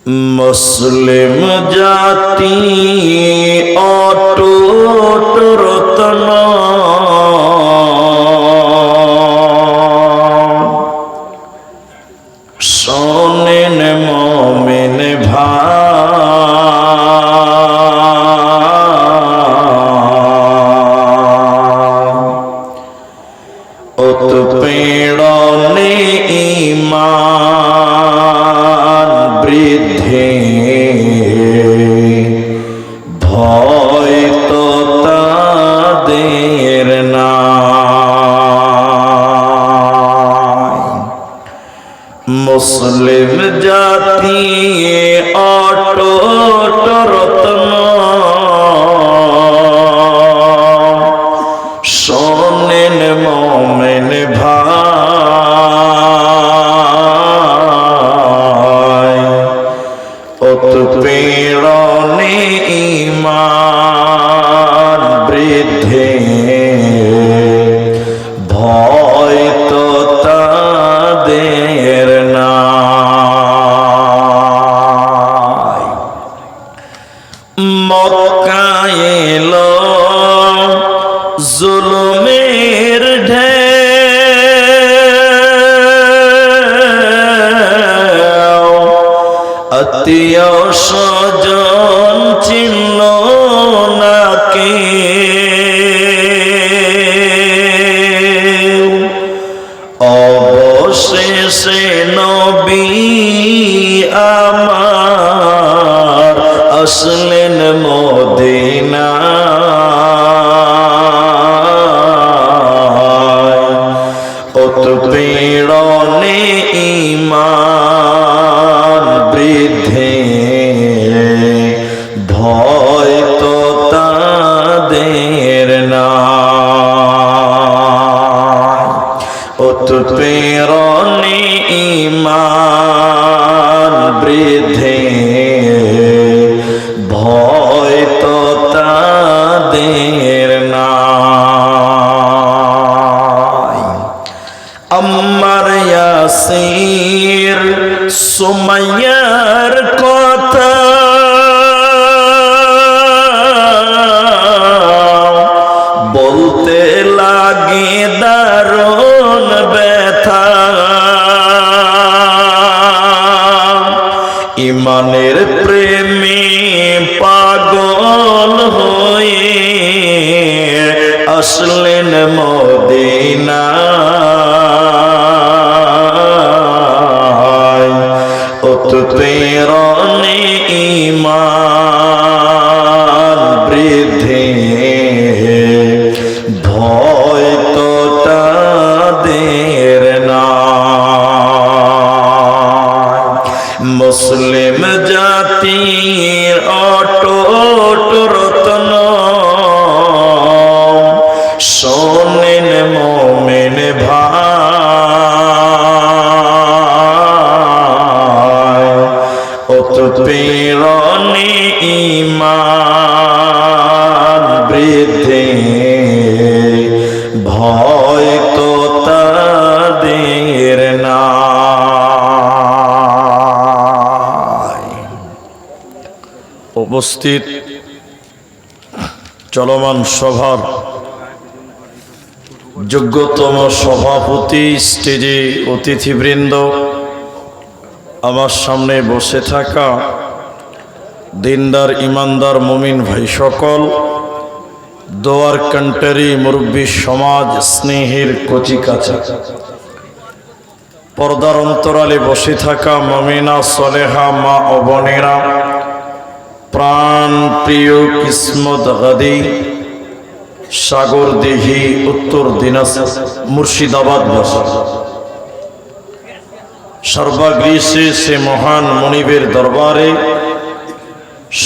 মুসলিম জাতি অটুট রতন, শোনেন মুমিন ভাই, উৎপীড়নে ঈমান বৃদ্ধি, ভয় তো তাদের নাই। মুসলিম জাতি অটুট রতন, শোনেন মুমিন ভাই, উৎপীড়নে ঈমান বৃদ্ধি, ভয় তো তাদের নাই। মক্কায় এলো জুলুমের ঢেউ, আত্মীয় স্বজন চিনল না কেউ, অবশেষে নবী আমার আসলেন মদিনায়, উৎপীড়নে ঈমান বৃদ্ধি, ভয় তো তাদের নাই। উৎপীড়নে ঈমান বৃদ্ধি, ভয় তো তাদের নাই। আম্মার ইয়াসির সুমাইয়ার কথা বলতে লাগে দারুণ ব্যথা, ইমানের প্রেমে পাগল হয়ে আসলেন মদিনায়, উৎপীড়নে ঈমান বৃদ্ধি, ভয় তো তাদের নাই। মুসলিম জাতির অটুট রতন, শোনেন মুমিন ভাই, উৎপীড়নে ঈমান বৃদ্ধি, ভয় তো তাদের নাই। উপস্থিত চলমান সভার যোগ্যতম সভাপতি, স্টেজে অতিথিবৃন্দ, আমার সামনে বসে থাকা দিনদার ইমানদার মুমিন ভাই সকল, দোয়ার কান্ট্রি মুরব্বী সমাজ, স্নেহের কচিকাচা, পর্দার অন্তরালে বসে থাকা মুমিনা সলেহা মা ও বোনেরা, প্রাণ প্রিয় কিসমত গাদি সাগরদিঘি উত্তর দিনাজপুর মুর্শিদাবাদ বাসী, সর্বাগ্রে সে মহান মনিবের দরবারে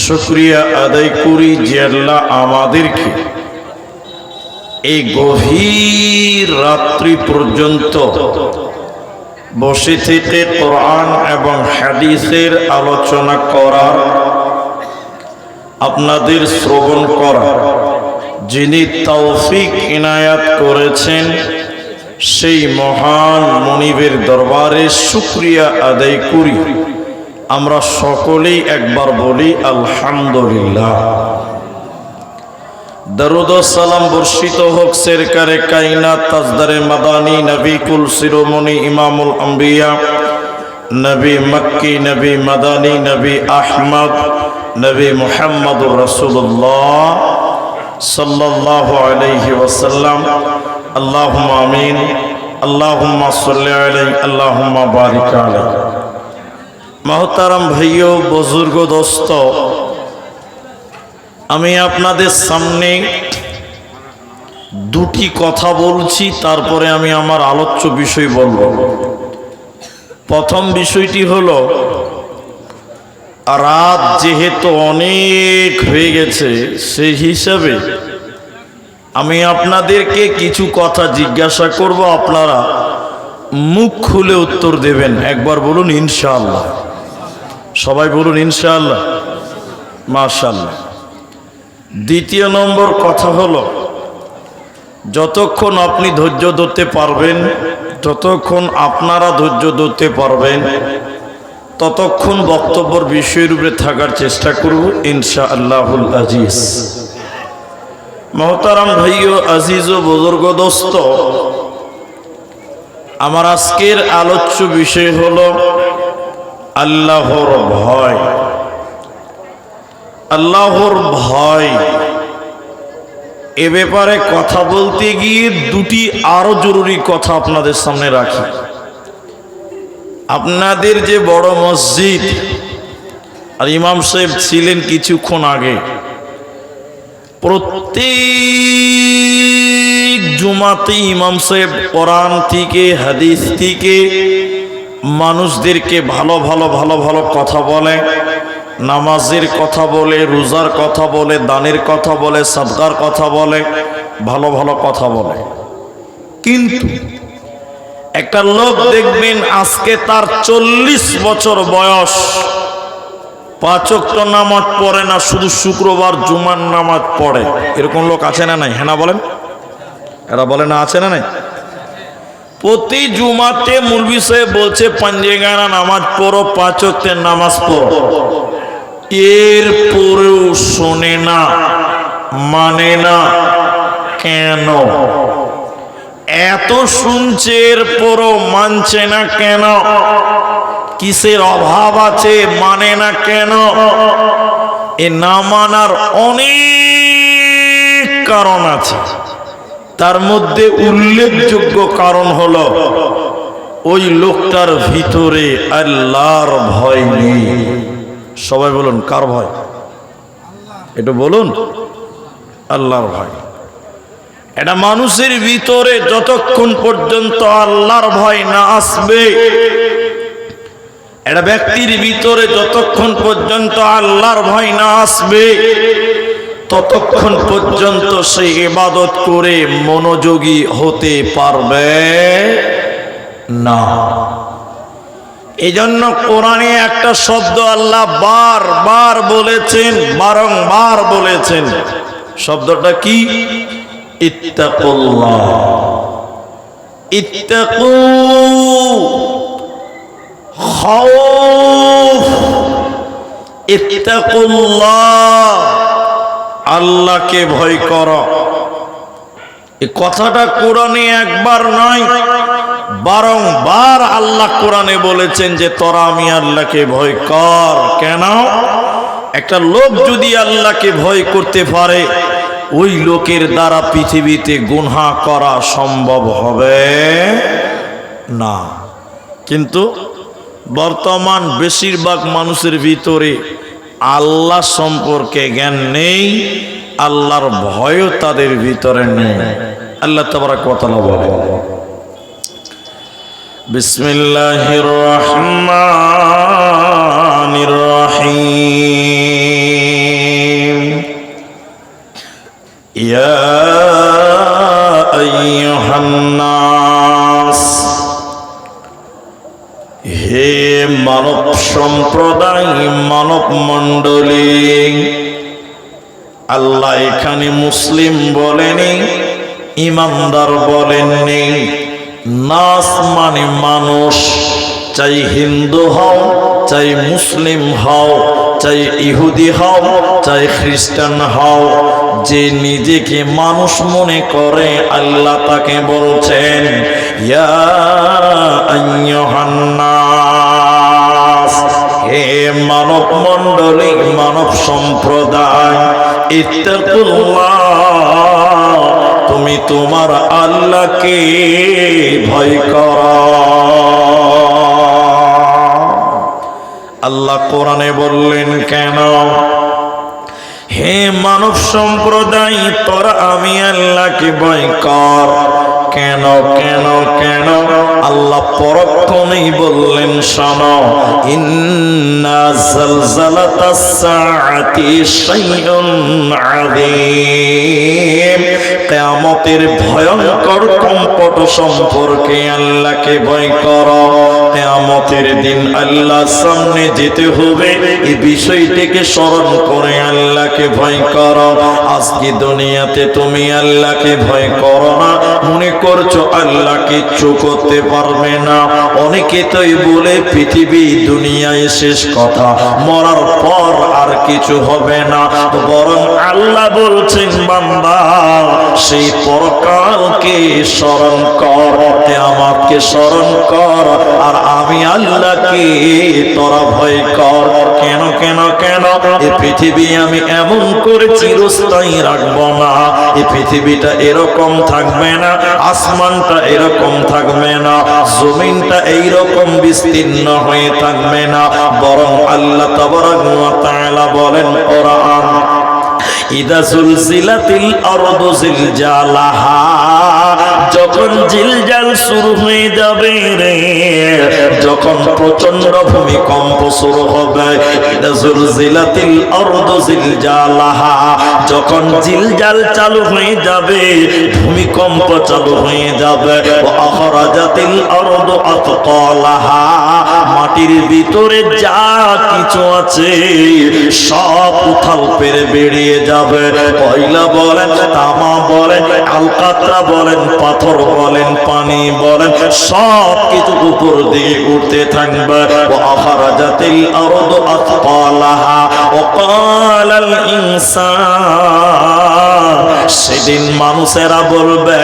শুকরিয়া আদায় করি যে আল্লাহ আমাদেরকে এই গভীর রাত্রি পর্যন্ত বসে থেকে কোরআন এবং হাদিসের আলোচনা করার, আপনাদের শ্রবণ করা যিনি তৌফিক ইনায়াত করেছেন, সেই মহান মনিবের দরবারে শুকরিয়া আদায় করি আমরা সকলেই একবার বলি আলহামদুলিল্লাহ। দরুদ ও সালাম বর্ষিত হোক সরকারে কায়নাত তাজদারে মাদানী নবী কুল শিরোমণি ইমামুল আম্বিয়া নবী মক্কি নবী মাদানী নবী আহমদ নবী মুহাম্মদুর রাসূলুল্লাহ সাল্লাল্লাহু আলাইহি ওয়াসাল্লাম। আল্লাহুম্মা আমিন। আল্লাহুম্মা সাল্লি আলাইহি আল্লাহুম্মা বারিক আলাইহি। মোহতারাম ভাইও বুজুর্গ দোস্ত, আমি আপনাদের সামনে দুটি কথা বলছি, তারপরে আমি আমার আলোচ্য বিষয় বলবো। প্রথম বিষয়টি হলো, রাত যেহেতু অনেক হয়ে গেছে, সেই হিসাবে আমি আপনাদেরকে কিছু কথা জিজ্ঞাসা করব, আপনারা মুখ খুলে উত্তর দেবেন। একবার বলুন ইনশাআল্লাহ। সবাই বলুন ইনশাআল্লাহ। মাশাআল্লাহ। দ্বিতীয় নম্বর কথা হলো, যতক্ষণ আপনি ধৈর্য ধরতে পারবেন, যতক্ষণ আপনারা ধৈর্য ধরতে পারবেন, ততক্ষণ বক্তব্যের বিষয়ের উপরে থাকার চেষ্টা করব ইনশাআল্লাহুল আজিজ। মোহতারাম ভাইও আজিজ ও বুজুর্গ দোস্ত, আমার আজকের আলোচ্য বিষয় হলো আল্লাহর ভয়। আল্লাহর ভয় এ ব্যাপারে কথা বলতে গিয়ে দুটি আরো জরুরি কথা আপনাদের সামনে রাখি। আপনাদের যে বড় মসজিদ, আর ইমাম সাহেব ছিলেন কিছুক্ষণ আগে, প্রত্যেক জুমাতে ইমাম সাহেব কোরআন থেকে হাদিস থেকে মানুষদেরকে ভালো ভালো ভালো ভালো কথা বলে, নামাজের কথা বলে, রোজার কথা বলে, দানের কথা বলে, সাদকার কথা বলে, ভালো ভালো কথা বলে। কিন্তু একটা লোক দেখবেন আজকে তার 40 বছর বয়স, 5 ওয়াক্ত নামাজ পড়ে না, শুধু শুক্রবার জুমার নামাজ পড়ে। এরকম লোক আছে না নাই? হ্যাঁ না বলেন? এরা বলে না আছে না নাই? প্রতি জুমাতে মুলবি সাহেব বলছে পাঞ্জেগানা নামাজ পড়ো, 5 ওয়াক্তের নামাজ পড়ো। এরপরেও শোনে না, মানে না। কেন? এত শুনছে, এরপরও মানছে না কেন? কিসের অভাব আছে? মানে না কেন? এ না মানার অনেক কারণ আছে। তার মধ্যে উল্লেখযোগ্য কারণ হলো, ওই লোকটার ভিতরে আল্লাহর ভয় নেই। সবাই বলুন কার ভয়? একটু বলুন। আল্লাহর ভয়। এটা মানুষের ভিতরে যতক্ষণ পর্যন্ত আল্লাহর ভয় না আসবে, এটা ব্যক্তির ভিতরে যতক্ষণ পর্যন্ত আল্লাহর ভয় না আসবে, ততক্ষণ পর্যন্ত সে ইবাদত করে মনোযোগী হতে পারবে না। এজন্য কোরআনে একটা শব্দ আল্লাহ বারবার বলেছেন, বারংবার বলেছেন। শব্দটা কি? ইত্তাকুল্লাহ। ইত্তাকু, খাউফ। ইত্তাকুল্লাহ, আল্লাহকে ভয় করো। এই কথাটা কোরআনে একবার নয়, বারংবার আল্লাহ কোরআনে বলেছেন যে তোরা আমি আল্লাহকে ভয় কর। কেন? একটা লোক যদি আল্লাহকে ভয় করতে পারে, ওই লোকের দ্বারা পৃথিবীতে গুনাহ করা সম্ভব হবে না। কিন্তু বর্তমান বেশিরভাগ মানুষের ভিতরে আল্লাহ সম্পর্কে জ্ঞান নেই, আল্লাহর ভয়ও তাদের ভিতরে নেই। আল্লাহ তাবারক ওয়া তাআলা বলেন, বিসমিল্লাহির রহমানির রহিম। ইয়া আইয়ুহান নাস, হে মানব সম্প্রদায়, মানব মণ্ডলী। আল্লাহ এখানে মুসলিম বলেনি, ইমানদার বলেননি। নাস মানে মানুষ। চাই হিন্দু হও, চাই মুসলিম হও, চাই ইহুদি হও, চাই খ্রিস্টান হও, যে নিজেকে মানুষ মনে করে আল্লাহ তাকে বলছেন ইয়া আইয়ুহান নাস, হে মানব মণ্ডলী, মানব সম্প্রদায়, ইত্তাকুল্লাহ, তুমি তোমার আল্লাহকে ভয় করো। আল্লাহ কোরআনে বললেন কেন? হে মানব সম্প্রদায়, তোরা আমি আল্লাহকে ভয় কর। কেন কেন কেন? আল্লাহ পরক্ষণেই বললেন শোনো, ইন্না জালজালাতাস সাআতি শাইউন আযীম, কিয়ামতের ভয়ঙ্কর কম্পন সম্পর্কে আল্লাহকে ভয় করো। কিয়ামতের দিন আল্লাহর সামনে যেতে হবে, এই বিষয়টিকে স্মরণ করে আল্লাহকে ভয় করো। আজকে দুনিয়াতে তুমি আল্লাহকে ভয় করো না, মনে করছো আল্লাহ কিচ্ছু করতে পারবে না। অনেকে তোই বলে পৃথিবী দুনিয়ায় শেষ কথা, মরার পর আর কিছু হবে না। বরং আল্লাহ বলছেন বান্দা, সেই পরকালকে স্মরণ কর, আমাকে স্মরণ কর, আর আমি আল্লাহকে তোরা ভয় কর। কেন কেন কেন? এই পৃথিবী আমি এমন করে চিরস্থায়ী রাখবো না। এই পৃথিবীটা এরকম থাকবে না, আসমানটা এরকম থাকবে না, জমিনটা এইরকম বিস্তীর্ণ হয়ে থাকবে না। বরং আল্লাহ তাবারাক ওয়া তাআলা বলেন কোরআন, ইদা জুলজিলাতিল আরদু জিলজালাহা, যখন জিলজাল শুরু হয়ে যাবে রে, যখন প্রচন্ড ভূমিকম্প শুরু হবে, ইদা জুলজিলাতিল আরদু জিলজালাহা, যখন জিলজাল চালু হয়ে যাবে, ভূমিকম্প চালু হয়ে যাবে, ওয়া আখরাজাতিল আরদু আতকালাহা, মাটির ভিতরে যা কিছু আছে সব উথাল পেরে বেরিয়ে যাবে। কয়লা বলেন, তামা বলেন, আলকাতরা বলেন, পাথর বলেন, পানি বলেন, সব কিছু উপর দিকে উঠতে থাকবে। ওয়া আখরাজাতিল আরদু আতকালাহা ওয়া ক্বালাল ইনসান, সেদিন মানুষেরা বলবে,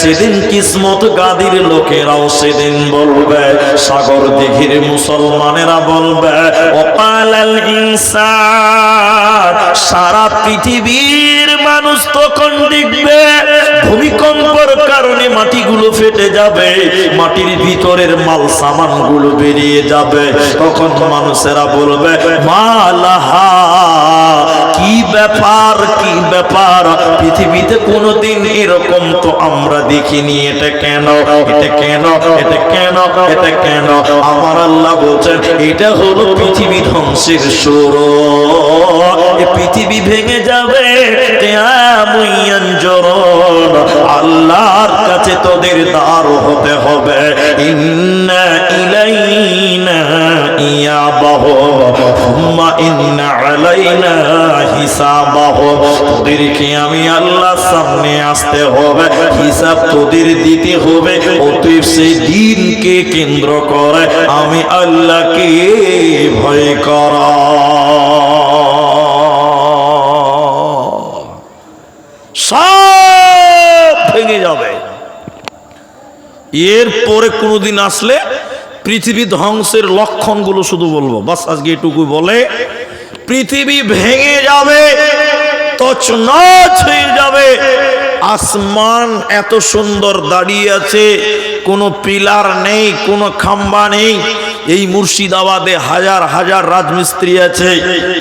সেদিন কিসমত গাদির লোকেরাও সেদিন বলবে, সাগর দিঘির মুসলমানেরা বলবে, ওয়া ক্বালাল ইনসান, সারা পৃথিবীর মানুষ তখন দেখবে ভূমিকম্পের কারণে মাটিগুলো ফেটে যাবে, মাটির ভিতরের মাল সামানগুলো বেরিয়ে যাবে। তখন মানুষেরা বলবে, মালাহা, কি ব্যাপার, কি ব্যাপার, পৃথিবীতে কোনোদিন এরকম তো আমরা দেখিনি, এটা কেন, এটা কেন, এটা কেন, এটা কেন? আমার আল্লাহ বলছেন, এটা হলো পৃথিবী ধ্বংসের শুরু। এই পৃথিবী ভেঙে যাবে, আল্লাহর কাছে তোদের দাঁড় হতে হবে। ইন্না ইলাইনা ইয়াবাহুম সুম্মা ইন্না আলাইনা হিসাবাহুম, তোদেরকে আমি আল্লাহর সামনে আসতে হবে, হিসাব তোদের দিতে হবে। অতএব সেই দিনকে কেন্দ্র করে আমি আল্লাহকে ভয় করা। সব ভেঙে যাবে। এরপরে কোনোদিন আসলে পৃথিবী ধ্বংসের লক্ষণগুলো শুধু বলবো, বাস আজকে এটুকু বলে, পৃথিবী ভেঙে যাবে, তছনছ হয়ে যাবে। আসমান এত সুন্দর দাঁড়িয়ে আছে, কোনো পিলার নেই, কোনো খাম্বা নেই। এই মুর্শিদাবাদে হাজার হাজার রাজমিস্ত্রি আছে,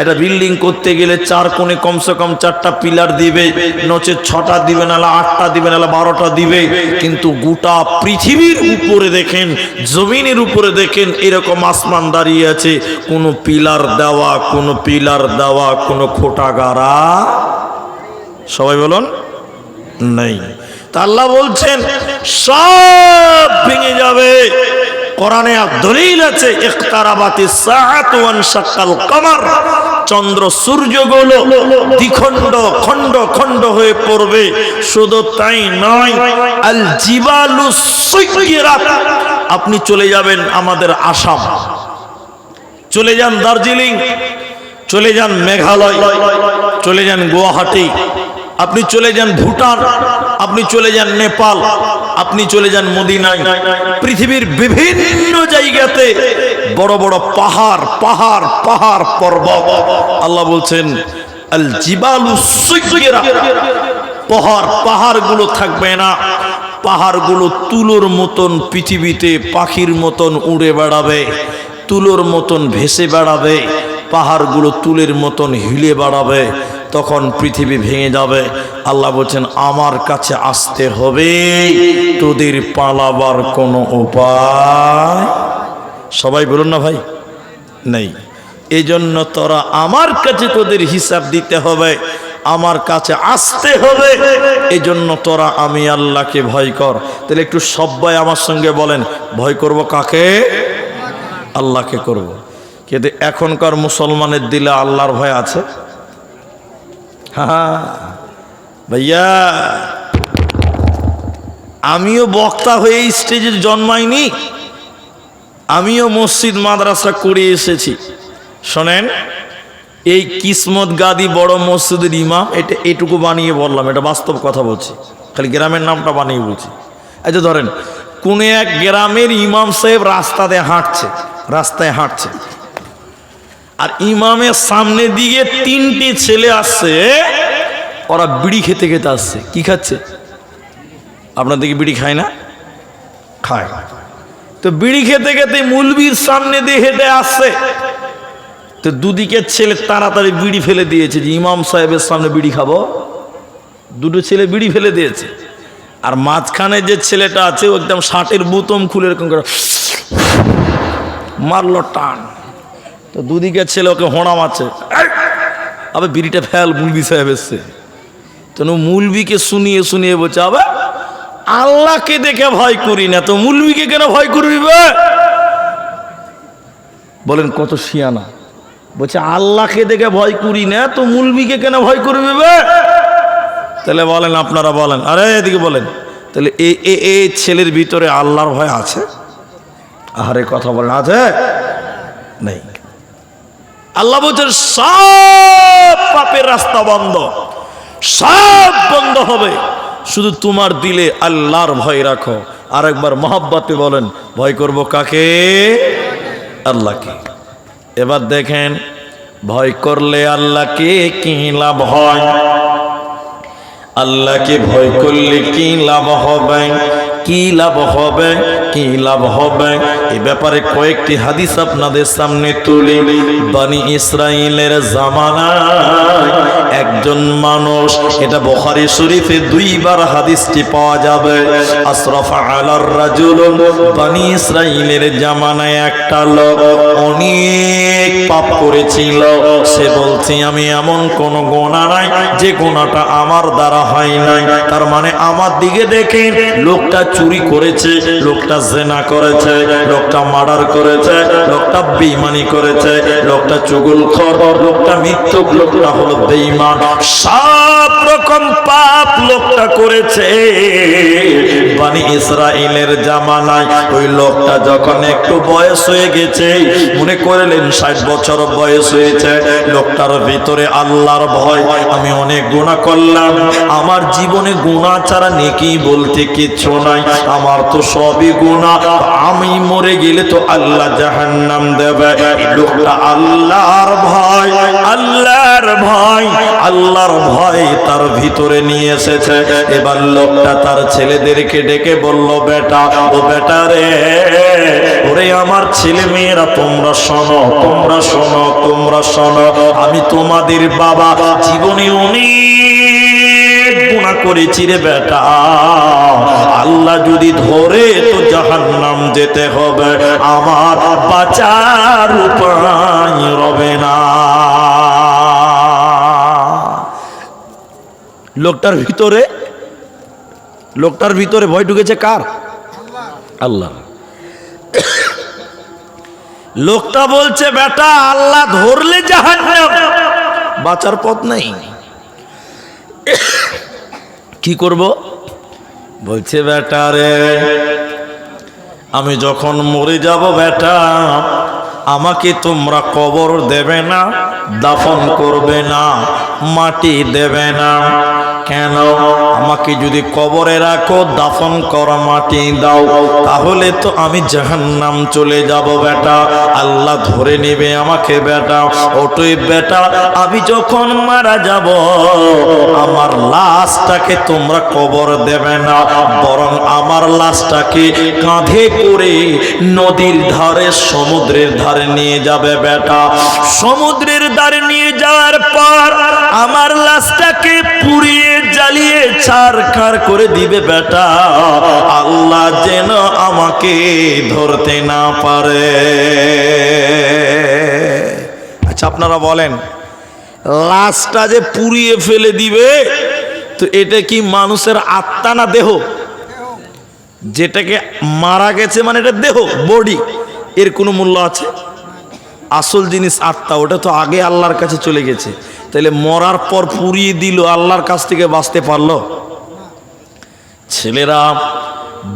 একটা বিল্ডিং করতে গেলে চার কোণে কমসে কম 4টা পিলার দিবে, নচে 6টা দিবে, নাহলে 8টা দিবে, নাহলে 12টা দিবে। কিন্তু গোটা পৃথিবীর উপরে দেখেন, জমিনের উপরে দেখেন, এরকম আসমান দাঁড়িয়ে আছে, কোনো পিলার দেওয়া, কোনো পিলার দেওয়া, কোনো খোটা গাড়া, সবাই বলুন, নেই। তা আল্লাহ বলছেন সব ভেঙে যাবে। কোরআনে দলিল আছে, ইকতারাবাতিস সাআতু ওয়ানশাক্কাল কমার, চন্দ্র সূর্যগুলো দ্বিখণ্ড খণ্ড খণ্ড হয়ে পড়বে। শুধু তাই নয়, আল জিবালু সুইরাত, আপনি চলে যাবেন আমাদের আসাম, চলে যান দার্জিলিং, চলে যান মেঘালয়, চলে যান গুয়াহাটি, আপনি চলে যান ভুটান, আপনি চলে যান নেপাল, আপনি চলে যান মদিনায়, পৃথিবীর বিভিন্ন জায়গাতে বড় বড় পাহাড় পাহাড় পাহাড় পর্বত। আল্লাহ বলছেন আল জিবালু সুয়্যিরা, পাহাড়গুলো থাকবে না, পাহাড়গুলো তুলোর মতন পৃথিবীতে পাখির মতন উড়ে বেড়াবে, তুলোর মতন ভেসে বেড়াবে, পাহাড়গুলো তুলের মতন হিলে বেড়াবে, তখন পৃথিবী ভেঙে যাবে। আল্লাহ বলছেন আমার কাছে আসতে হবে, তোদের পালাবার কোনো উপায়। সবাই বলুন না ভাই, নেই। এই জন্য তোরা আমার কাছে তোদের হিসাব দিতে হবে, আমার কাছে আসতে হবে। এই জন্য তোরা আমি আল্লাহকে ভয় কর। তাহলে একটু সবাই আমার সঙ্গে বলেন, ভয় করব কাকে? আল্লাহকে করব। কিন্তু এখনকার মুসলমানের দিলে আল্লাহর ভয় আছে? হ্যাঁ ভাইয়া, আমিও বক্তা হয়ে এই স্টেজে জন্মাইনি, আমিও মসজিদ মাদ্রাসা করে এসেছি। শোনেন, এই কিসমত গাদি বড় মসজিদের ইমাম, এটা এটুকু বানিয়ে বললাম, এটা বাস্তব কথা বলছি, খালি গ্রামের নামটা বানিয়ে বলছি। আচ্ছা ধরেন কোন এক গ্রামের ইমাম সাহেব রাস্তায় হাঁটছে, আর ইমামের সামনে দিয়ে তিনটি ছেলে আসছে, ওরা বিড়ি খেতে খেতে আসছে। কি খাচ্ছে? আপনার দিকে বিড়ি খায় না? খায়। তো বিড়ি খেতে খেতে মুলবির সামনে দিয়ে হেঁটে আসছে, তো দুদিকের ছেলে তাড়াতাড়ি বিড়ি ফেলে দিয়েছে যে ইমাম সাহেবের সামনে বিড়ি খাবো। দুটো ছেলে বিড়ি ফেলে দিয়েছে, আর মাঝখানে যে ছেলেটা আছে ও একদম শার্টের বোতাম খুলে এরকম করে মারলো টান। তো দুদিকের ছেলে ওকে হোঁড়া মারছে, আবার বিড়িটা ফেল, মুলবি সাহেব এসছে। তো মুলবিকে শুনিয়ে শুনিয়ে বলছে, আবার আল্লাহকে দেখে ভয় করি না, তো মুলবিকে কেন ভয় করবি? বলেন কত শিয়ানা। বলছে আল্লাহকে দেখে ভয় করি না, তো মুলবিকে কেন ভয় করবি? তাহলে বলেন, আপনারা বলেন, আরে এদিকে বলেন, তাহলে এই ছেলের ভিতরে আল্লাহর ভয় আছে? আরে কথা বলেন, আছে? নেই। আল্লাহ বলছেন সব পাপের রাস্তা বন্ধ, সব বন্ধ হবে, শুধু তোমার দিলে আল্লাহর ভয় রাখো। আর একবার মহব্বতে বলেন, ভয় করব কাকে? আল্লাহকে। এবার দেখেন, ভয় করলে আল্লাহকে কি লাভ হয়, আল্লাহকে ভয় করলে কি লাভ হবে, কি লাভ হবে, কি লাভ হবে, এই ব্যাপারে কয়েকটি হাদিস আপনাদের সামনে তুলি। বনি ইসরাইলের জামানায় একজন মানুষ, এটা বুখারী শরীফে 2 বার হাদিসটি পাওয়া যাবে, আসরাফা আলার রাজুল, বনি ইসরাইলের জামানায় একটা লোক অনেক পাপ করেছিল। সে বলছে আমি এমন কোন গুনাহ নাই যে গুনাহটা আমার দ্বারা হয় নাই। তার মানে আমার দিকে দেখেন, লোকটা চুরি করেছে, লোকটা জিনা করেছে, লোকটা মার্ডার করেছে, লোকটা বেঈমানি করেছে, লোকটা চুগলখোর, লোকটা মিথ্যুক, লোকটা হলো বেঈমান, সব রকম পাপ লোকটা করেছে। বনি ইসরাইলের জামানায় ওই লোকটা যখন একটু বয়স হয়ে গেছে, মনে করলেন 60 বছর বয়স হয়েছে, লোকটার ভিতরে আল্লাহর ভয়, আমি অনেক গুনাহ করলাম, আমার জীবনে গুনাহ ছাড়া নেকি বলতে কিচ্ছু নাই, আমার তো সবই গুনাহ, আমি মরে গেলে তো আল্লাহ জাহান্নাম দেবে। লোকটা আল্লাহর ভয়, আল্লাহর ভয়, আল্লাহর ভয় তার ভিতরে নিয়ে এসেছে। এবার লোকটা তার ছেলেদেরকে ডেকে বলল, বেটা, ও বেটা রে, ওরে আমার ছেলে মেয়েরা, তোমরা শোনো, তোমরা শোনো, তোমরা শোনো, আমি তোমাদের বাবা, জীবনে অনেক গুনাহ করেছি রে বেটা, আল্লাহ যদি ধরে তো জাহান্নাম যেতে হবে, আমার বাঁচার উপায় রবে না। লোকটার ভিতরে ভয় ঢুকেছে কার? আল্লাহ। লোকটা বলছে, বেটা, আল্লাহ ধরলে জাহান্নাম, বাঁচার পথ নেই, কি করব? বলছে, বেটা রে, আমি যখন মরে যাব বেটা, আমাকে তোমরা কবর দেবে না, দাফন করবে না, মাটি দেবে না। কেন? আমাকে যদি কবরে রাখো, দাফন করা মাটি দাও, তাহলে তো আমি জাহান্নাম চলে যাব বেটা, আল্লাহ ধরে নেবে আমাকে বেটা। ওটাই বেটা, আমি যখন মারা যাব, আমার লাশটাকে তোমরা কবর দেবে না, বরং আমার লাশটাকে কাঁধে করে নদীর ধারে, সমুদ্রের ধারে নিয়ে যাবে বেটা। সমুদ্রের ধারে নিয়ে যাওয়ার পর আমার লাশটাকে পুড়িয়ে জ্বালিয়ে ছারখার করে দিবে বেটা, আল্লাহ যেন আমাকে ধরতে না পারে। আচ্ছা আপনারা বলেন, লাশটা যে পুড়িয়ে ফেলে দিবে, তো এটা কি মানুষের আত্মা না দেহ? যেটাকে মারা গেছে মানে এটা দেহ, বডি, এর কোনো মূল্য আছে? আসল জিনিস আত্মা, ওটা তো আগে আল্লাহর কাছে চলে গেছে। তাহলে মরার পর পুড়িয়ে দিল, আল্লাহর কাছ থেকে বাঁচতে পারলো? ছেলেরা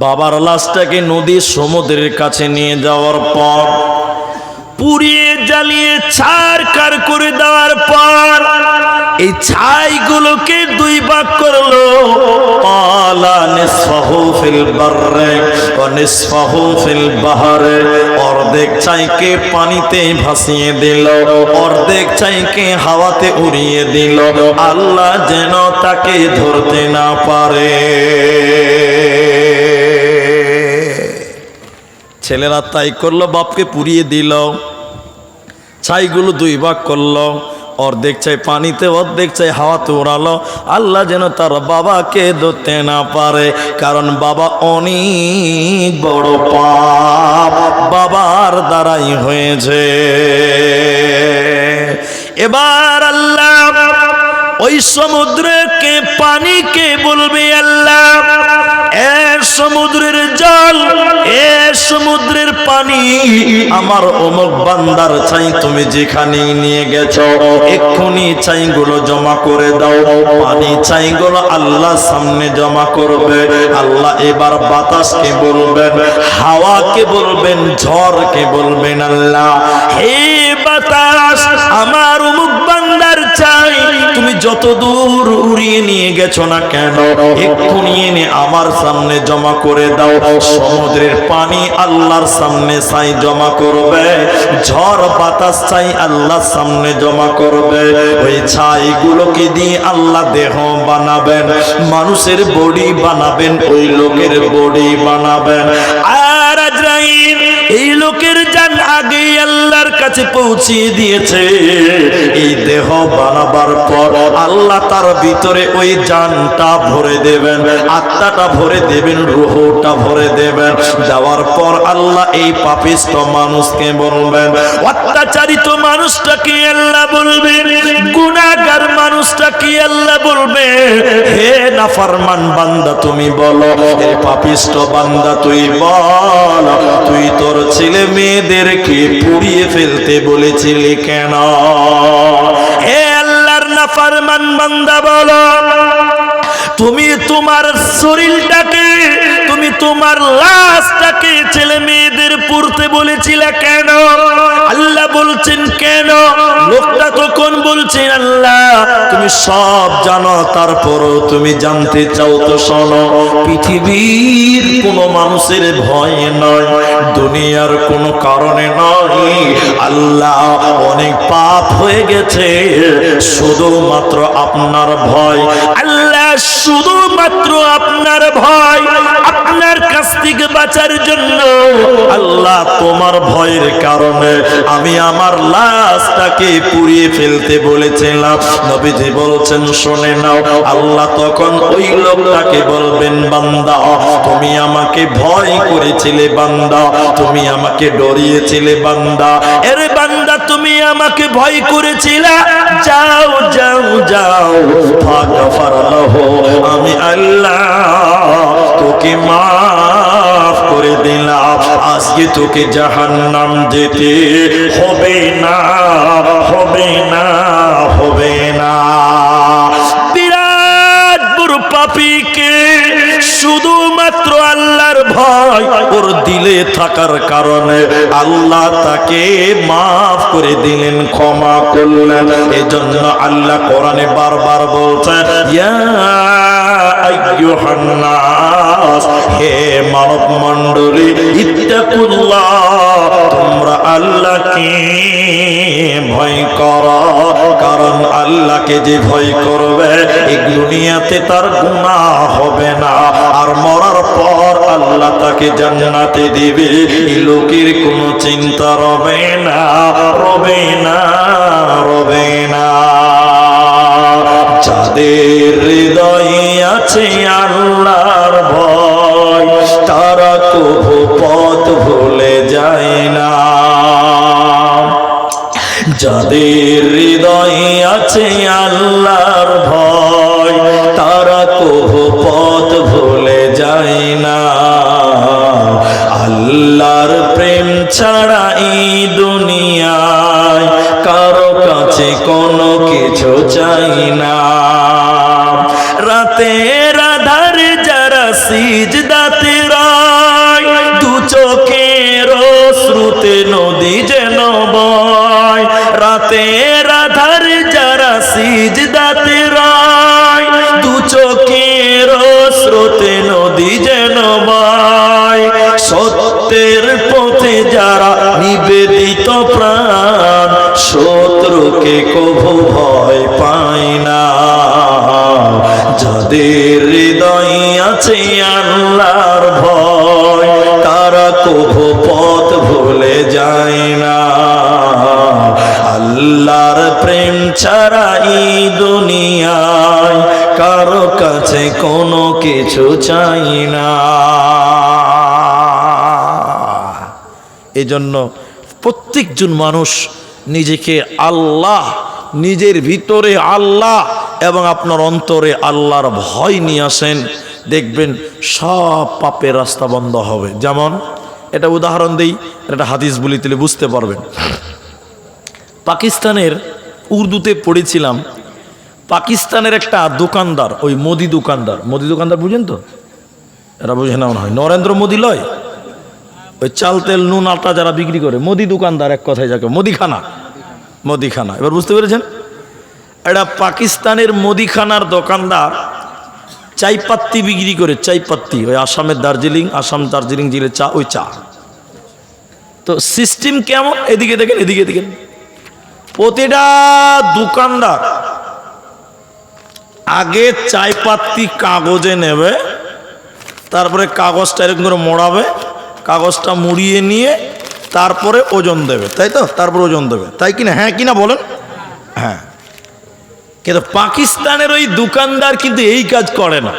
বাবার লাশটাকে নদীর সমুদ্রের কাছে নিয়ে যাওয়ার পর, পুড়িয়ে জ্বালিয়ে ছারখার করে দেওয়ার পর, এই ছাইগুলোকে দুই ভাগ করলো। ক্বালা নিসফাহু ফিল বাররি ওয়া নিসফাহু ফিল বাহরি, অর্ধেক ছাইকে পানিতে ভাসিয়ে দিল, অর্ধেক ছাইকে হাওয়াতে উড়িয়ে দিল, আল্লাহ যেন তাকে ধরতে না পারে। ছেলেরা তাই করলো, বাপকে পুড়িয়ে দিল, ছাইগুলো দুই ভাগ করলো, অর্ধেক ছাই পানিতে, অর্ধেক ছাই হাওয়াতে উড়ালো, আল্লাহ যেন তার বাবাকে ধরতে না পারে। কারণ বাবা অনেক বড় পাপ বাবার দ্বারাই হয়েছে। এবার আল্লাহ ওই সমুদ্রকে, পানিকে বলবে, আল্লাহ এ সমুদ্রের জল, এ সমুদ্রের পানি, আমার অমুক বান্দার ছাই তুমি যেখানে নিয়ে গেছো, এক্ষুনি ছাইগুলো জমা করে দাও। পানি ছাইগুলো আল্লাহর সামনে জমা করবে। আল্লাহ এবার বাতাসকে বলবেন, হাওয়াকে বলবেন, ঝড়কে বলবেন, আল্লাহ হে বাতাস, আমার অমুক বান্দার ছাই তুমি যত দূর উড়িয়ে নিয়ে গেছো না কেন, এক্ষুনি এনে আমার সামনে জমা করে দাও। সমুদ্রের পানি আল্লাহর সামনে ছাই জমা করবে, ঝড় বাতাস ছাই আল্লাহর সামনে জমা করবে। ওই ছাইগুলোকে দিয়ে আল্লাহ দেহ বানাবেন, মানুষের বডি বানাবেন, ওই লোকের বডি বানাবেন। আর আজরাইল এই লোকের জান আগেই আল্লাহর কাছে পৌঁছিয়ে দিয়েছে। এই দেহ বানাবার পর আল্লাহ তার ভিতরে ওই জানটা ভরে দেবেন, আত্মাটা ভরে দেবেন, রূহটা ভরে দেবেন। দেওয়ার পর আল্লাহ এই পাপিষ্ঠ মানুষকে বলবেন, অত্যাচারিত মানুষটাকে আল্লাহ বলবেন, গুনাহগার মানুষটাকে আল্লাহ বলবে, হে নাফরমান বান্দা তুমি বলো, হে পাপিষ্ঠ বান্দা তুই বল, তুই তোর ছেলে মেয়েদেরকে পুড়িয়ে ফেলতে বলেছিলি কেন? হে আল্লাহর নাফরমান বান্দা বলো, তুমি তোমার শরীরটাকে, তুমি তোমার লাশটাকে ছেলে মেয়েদের পুড়তে বলেছিলে কেন? আল্লাহ বলছেন কেন? লোকটা তখন বলছেন, আল্লাহ তুমি সব জানো, তারপরও তুমি জানতে চাও তো শোনো। পৃথিবীর কোনো মানুষের ভয় নয়, দুনিয়ার কোনো কারণে নয়, আল্লাহ অনেক পাপ হয়ে গেছে, শুধুমাত্র আপনার ভয়। আল্লাহ শুধুমাত্র আপনার ভয়, আপনার কাছ থেকে বাঁচার জন্য আল্লাহ তোমার ভয়ের কারণে আমি আমার লাশটাকে পুড়িয়ে ফেলতে বলেছিলাম। নবীজি বলছেন শুনে নাও। আল্লাহ তখন ওই লোকটাকে বলবেন, বান্দা তুমি আমাকে ভয় করেছিলে, বান্দা তুমি আমাকে ডরিয়েছিলে, বান্দা এরে বান্দা তুমি আমাকে ভয় করেছিলে, যাও যাও যাও, ফাগফারলাহু, আমি আল্লাহ তোকে মাফ করে দিলাম, আজকে তোকে জাহান্নাম যেতে হবে না, হবে না, হবে না। বিরাট বড় পাপীকে শুধুমাত্র আল্লাহর ভয় ওর দিলে থাকার কারণে আল্লাহ তাকে মাফ করে দিলেন, ক্ষমা করলেন। এজন্য আল্লাহ কোরআনে বারবার বলছেন, ইয়া আইয়ুহান নাস, হে মানব মণ্ডলী, ইত্তাকুল্লাহ, তোমরা আল্লাহকে ভয় করো। কারণ আল্লাহকে যে ভয় করবে এই দুনিয়াতে তার গুনাহ হবে না, আর মরার পর আল্লাহ তাকে জান্নাতে দিবে। এই লোকের কোনো চিন্তা রবে না, রবে না, রবে না। যাদের হৃদয়ে আছে আল্লাহর ভয়, তারা কভু পথ ভুলে যায় না। যাদের হৃদয়ে আছে আল্লাহর ভয়, তারা কভু পথ ভুলে যায় না। আল্লাহর প্রেম ছাড়া এই দুনিয়ায় কারো কাছে কোনো কিছু চাই না। রাতের আধার যারা সিজদাতে রয়, দু চোখের অশ্রুতে নদী যেন বয়। রাতের আধার যারা সিজদাতে রয়, দু চোখের অশ্রুতে নদী যেন বয়। সত্যের পথে যারা নিবেদিত প্রাণ, শত্রুকে কভু ভয় পায় না। যাদের হৃদয়ে আছে আল্লাহর ভয়, তারা কভু পথ ভুলে যায় না। আল্লাহর প্রেম ছাড়া এই দুনিয়ায় কারো কাছে কোনো কিছু চাই না। এজন্য প্রত্যেকজন মানুষ নিজেকে আল্লাহ, নিজের ভিতরে আল্লাহ এবং আপনার অন্তরে আল্লাহর ভয় নিয়ে আসেন, দেখবেন সব পাপের রাস্তা বন্ধ হবে। যেমন এটা উদাহরণ দেই, এটা হাদিস বলি, তাহলে বুঝতে পারবেন। পাকিস্তানের উর্দুতে পড়েছিলাম, পাকিস্তানের একটা দোকানদার, ওই মোদি দোকানদার বুঝেন তো? এরা বুঝে না মনে হয়, নরেন্দ্র মোদি লয়, ওই চাল তেল নুন আটা যারা বিক্রি করে, মোদি দোকানদার, এক কথায় যাকে মুদিখানা। এবার বুঝতে পেরেছেন? এটা পাকিস্তানের মুদিখানার দোকানদার চাইপাত্তি বিক্রি করে, চাইপাত্তি, ওই আসামের দার্জিলিং জেলে চা, ওই চা। তো সিস্টেম কেমন, এদিকে দেখেন, প্রতিটা দোকানদার আগে চাইপাত্তি কাগজে নেবে, তারপরে কাগজটা এরকম করে মোড়াবে, কাগজটা মুড়িয়ে নিয়ে তারপরে ওজন দেবে, তাই তো? তারপরে ওজন দেবে, তাই কিনা? হ্যাঁ কিনা বলেন? হ্যাঁ। কিন্তু পাকিস্তানের ওই দোকানদার কিন্তু এই কাজ করে না।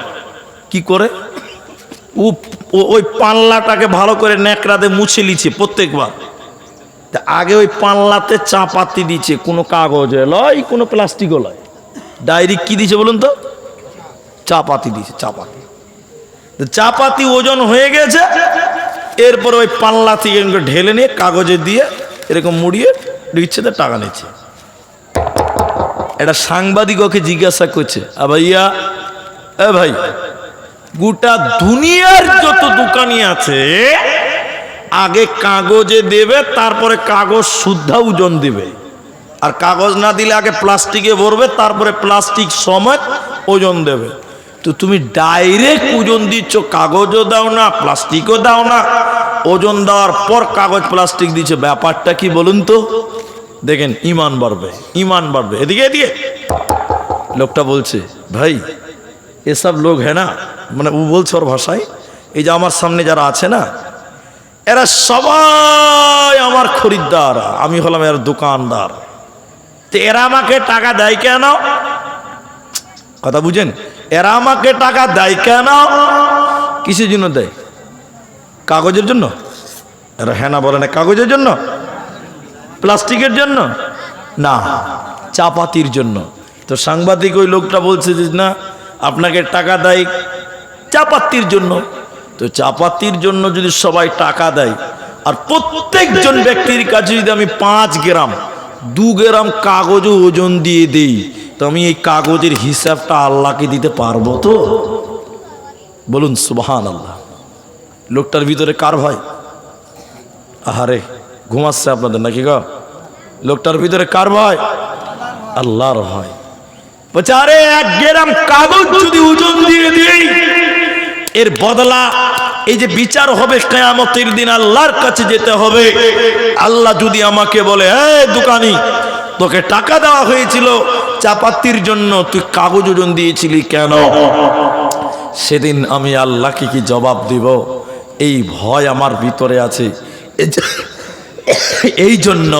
কি করে? ওই পাল্লাটাকে ভালো করে ন্যাকড়াতে মুছে লিছে প্রত্যেকবার। আগে ওই পাল্লাতে চা পাতি দিচ্ছে, কোনো কাগজে লয়, কোনো প্লাস্টিকও লয়, ডাইরেক্ট কি দিছে বলুন তো? চা পাতি দিছে, চা পাতি ওজন হয়ে গেছে, এরপর ওই পাল্লা থেকে ঢেলে নিয়ে কাগজে দিয়ে এরকম মুড়িয়ে দিচ্ছে, টাকা নিচ্ছে। এটা সাংবাদিক ওকে জিজ্ঞাসা করছে, ভাইয়া, ভাই, গোটা দুনিয়ার যত দোকানি আছে আগে কাগজে দেবে, তারপরে কাগজ শুদ্ধা ওজন দেবে, আর কাগজ না দিলে আগে প্লাস্টিকে ভরবে, তারপরে প্লাস্টিক সমেত ওজন দেবে। তো তুমি ডাইরেক্ট ওজন দিচ্ছ, কাগজও দাও না, প্লাস্টিকও দাও না, ওজন দেওয়ার পর কাগজ প্লাস্টিক দিচ্ছে, ব্যাপারটা কি বলুন তো? দেখেন, ইমান বাড়বে। এদিকে লোকটা বলছে, ভাই এসব লোক হ্যাঁ না, মানে ও বলছে ওর ভাষায়, এই যে আমার সামনে যারা আছে না, এরা সবাই আমার খরিদ্দার, আমি হলাম এর দোকানদার। তো এরা আমাকে টাকা দেয় কেন? কথা বুঝেন? এরা আমাকে টাকা দেয় কেন? কিসের জন্য দেয়? কাগজের জন্য? এরা হ্যাঁ না বলে না, কাগজের জন্য, প্লাস্টিকের জন্য না, চা পাতির জন্য। তো সাংবাদিক ওই লোকটা বলছে যে না, আপনাকে টাকা দেয় চা পাতির জন্য। তো চা পাতির জন্য যদি সবাই টাকা দেয়, আর প্রত্যেকজন ব্যক্তির কাছে যদি আমি 5 গ্রাম 2 গ্রাম কাগজও ওজন দিয়ে দেই, তো আমি এই কাগজের হিসাবটা আল্লাহকে দিতে পারবো তো? বলুন সুবহানাল্লাহ। লোকটার ভিতরে কার ভয়? আহারে ঘুমাচ্ছে আপনাদের নাকি গো? লোকটার ভিতরে কার ভয়? আল্লাহর ভয়। বলছে আরে 1 গ্রাম কাগজ যদি ওজন দিয়ে দিই এর বদলা এই যে বিচার হবে কিয়ামতের দিন, আল্লাহর কাছে যেতে হবে। আল্লাহ যদি আমাকে বলে এই দোকানি তোকে টাকা দেওয়া হয়েছিল চাপাতির জন্য, তুই কাগজ ওজন দিয়েছিলি কেন? সেদিন আমি আল্লাহকে কি জবাব দিব? এই ভয় আমার ভিতরে আছে। এই জন্য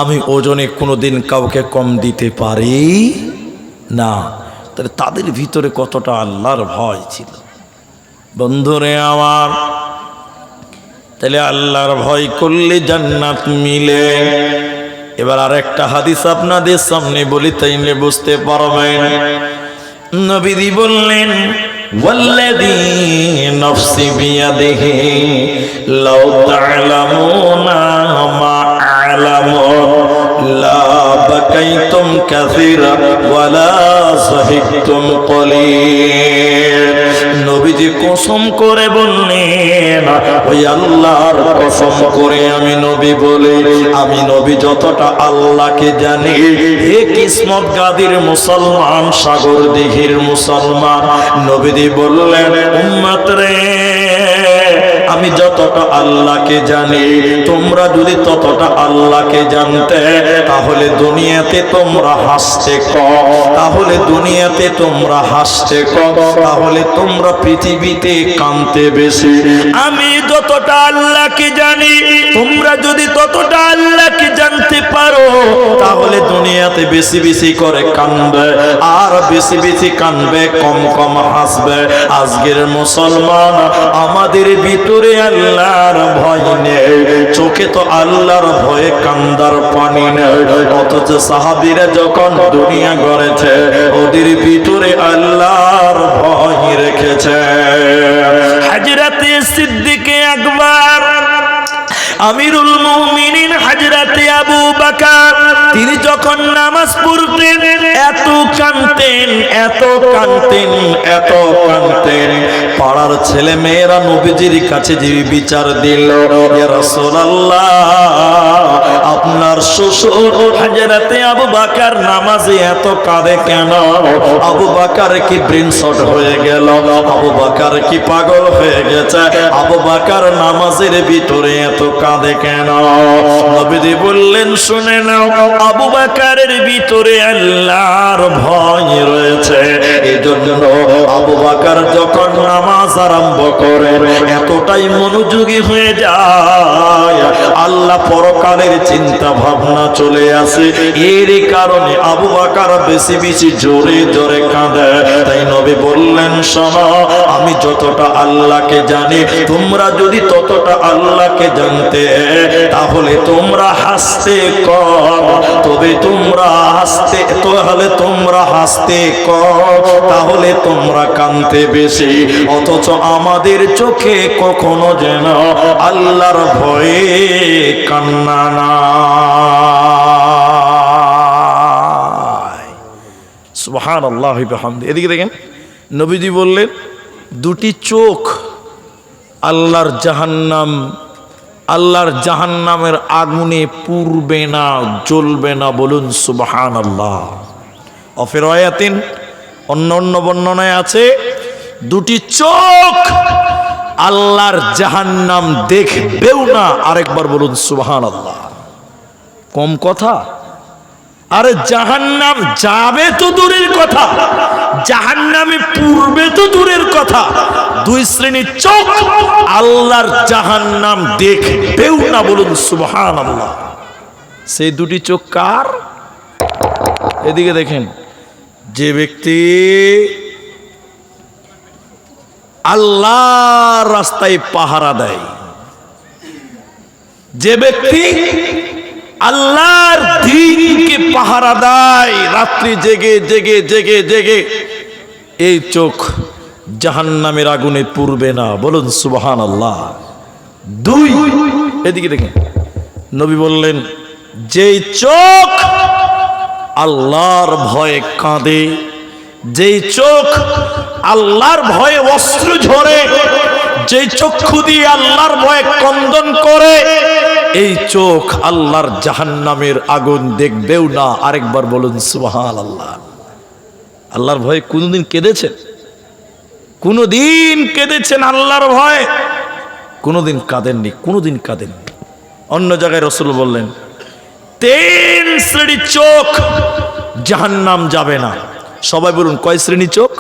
আমি ওজনে কোনোদিন কাউকে কম দিতে পারি না। তাহলে তাদের ভিতরে কতটা আল্লাহর ভয় ছিল বন্ধুরে আমার। তাহলে আল্লাহর ভয় করলে জান্নাত মিলে। এবার আরেকটা হাদিস আপনাদের সামনে বলি, তাইলে বুঝতে পারবেন। নবীজি বললেন ওয়াল্লাযী নাফসি বিয়াদিহি লাউ তা'লামুনা মা আ'লামু লা বাকাইতুম কাসীরা ওয়া লা সাহিকতুম কলিল। নবীজি কসম করে বললেন, ওই আল্লাহর কসম করে আমি নবী বলে, আমি নবী যতটা আল্লাহকে জানি, হে কিসমত গাদির মুসলমান, সাগর দিঘির মুসলমান, নবীজি বললেন উম্মত রে, আমি যতটা আল্লাহকে জানি তোমরা যদি ততটা আল্লাহকে জানতে, তাহলে দুনিয়াতে তোমরা হাসতে কম, তাহলে দুনিয়াতে তোমরা হাসতে কম, তাহলে তোমরা পৃথিবীতে কাঁদতে বেশি। আমি যতটা আল্লাহকে জানি তোমরা যদি ততটা আল্লাহকে জানতে পারো, তাহলে দুনিয়াতে বেশি বেশি করে কাঁদবে, আর বেশি বেশি কাঁদবে, কম কম হাসবে। আজকের মুসলমান আমাদের ভিতরে আল্লাহর ভয় নেই, চোখে তো আল্লাহর ভয়ে কান্দার পানি নেই। অথচ সাহাবীরা যখন দুনিয়া গড়েছে ওদের ভিতরে আল্লাহর ভয় রেখেছে। হযরতে সিদ্দিকে আকবর, আমিরুল মুমিনিন হযরতে আবু বকর, তিনি যখন নামাজ পড়তেন এত কাঁদতেন, এত কাঁদতেন, এত কাঁদতেন। পাড়ার ছেলে মেয়েরা নবীজির কাছে যে বিচার দিল, ইয়া রাসূলুল্লাহ আপনার শ্বশুর হযরতে আবু বকর নামাজে এত কাঁদে কেন? আবু বকর কি ব্রেন শট হয়ে গেল? আবু বকর কি পাগল হয়ে গেছে? আবু বকর নামাজের ভিতরে এত কাঁদে কেন? নবীজি বললেন শুনে নাও, আবু বকরের ভিতরে আল্লাহর ভয় রয়েছে। এজন্য আবু বকর যখন নামাজ আরম্ভ করে এতটাই মনোযোগী হয়ে যায়, আল্লাহ পরকালের চিন্তা ভাবনা চলে আসে। এর কারণে আবু বকর বেশি বেশি জোরে জোরে কাঁদে। তাই নবী বললেন শোনো, আমি যতটা আল্লাহকে জানি তোমরা যদি ততটা আল্লাহকে জানতে, তাহলে তোমরা হাসতে কম, তবে তোমরা হাসতে, তাহলে তোমরা হাসতে কম, তাহলে তোমরা কাঁদতে বেশি। অথচ আমাদের চোখে কখনো যেন আল্লাহর ভয়ে কান্না নাই। সুবহানাল্লাহ ওয়া বিহামদিহি। এদিকে দেখেন নবীজি বললেন দুটি চোখ আল্লাহর জাহান্নাম, আল্লাহর জাহান্নামের আগুনে পুড়বে না, জ্বলবে না। বলুন সুবহানাল্লাহ। অফির আয়াতিন অন্য অন্য বর্ণনায় আছে দুটি চোখ আল্লাহর জাহান্নাম দেখবেও না। আরেকবার বলুন সুবহানাল্লাহ। কম কথা? আরে জাহান্নাম যাবে তো দূরের কথা, জাহান্নামে পূর্বে তো দূরের কথা। দুই শ্রেণীর চোখ আল্লাহর জাহান্নাম দেখবেও না। বলুন সুবহানাল্লাহ। সেই দুটি চোখ কার? এদিকে দেখেন, যে ব্যক্তি আল্লাহর রাস্তায় পাহারা দেয়, যে ব্যক্তি আল্লাহর দ্বীনকে পাহারা দেয় রাত্রি জেগে জেগে জেগে জেগে, এই চোখ জাহান্নামের আগুনে পুড়বে না। বলুন সুবহানাল্লাহ। দুই, এদিকে দেখেন নবী বললেন যেই চোখ আল্লাহর ভয়ে কাঁদে, যেই চোখ আল্লাহর ভয়ে অশ্রু ঝরে, যেই চক্ষু দিয়ে আল্লাহর ভয়ে ক্রন্দন করে, এই চোখ আল্লাহর জাহান্নামের আগুন দেখবেও না। আরেকবার বলুন সুবহানাল্লাহ। আল্লাহর ভয়ে কোনদিন কেঁদেছেন? কোনদিন কেঁদেছেন আল্লাহর ভয়ে? কোনদিন কাঁদেননি, কোনদিন কাঁদেননি। অন্য জায়গায় রাসূল বললেন 3 শ্রেণীর চোখ জাহান্নাম যাবে না। সবাই বলুন কয় শ্রেণীর চোখ?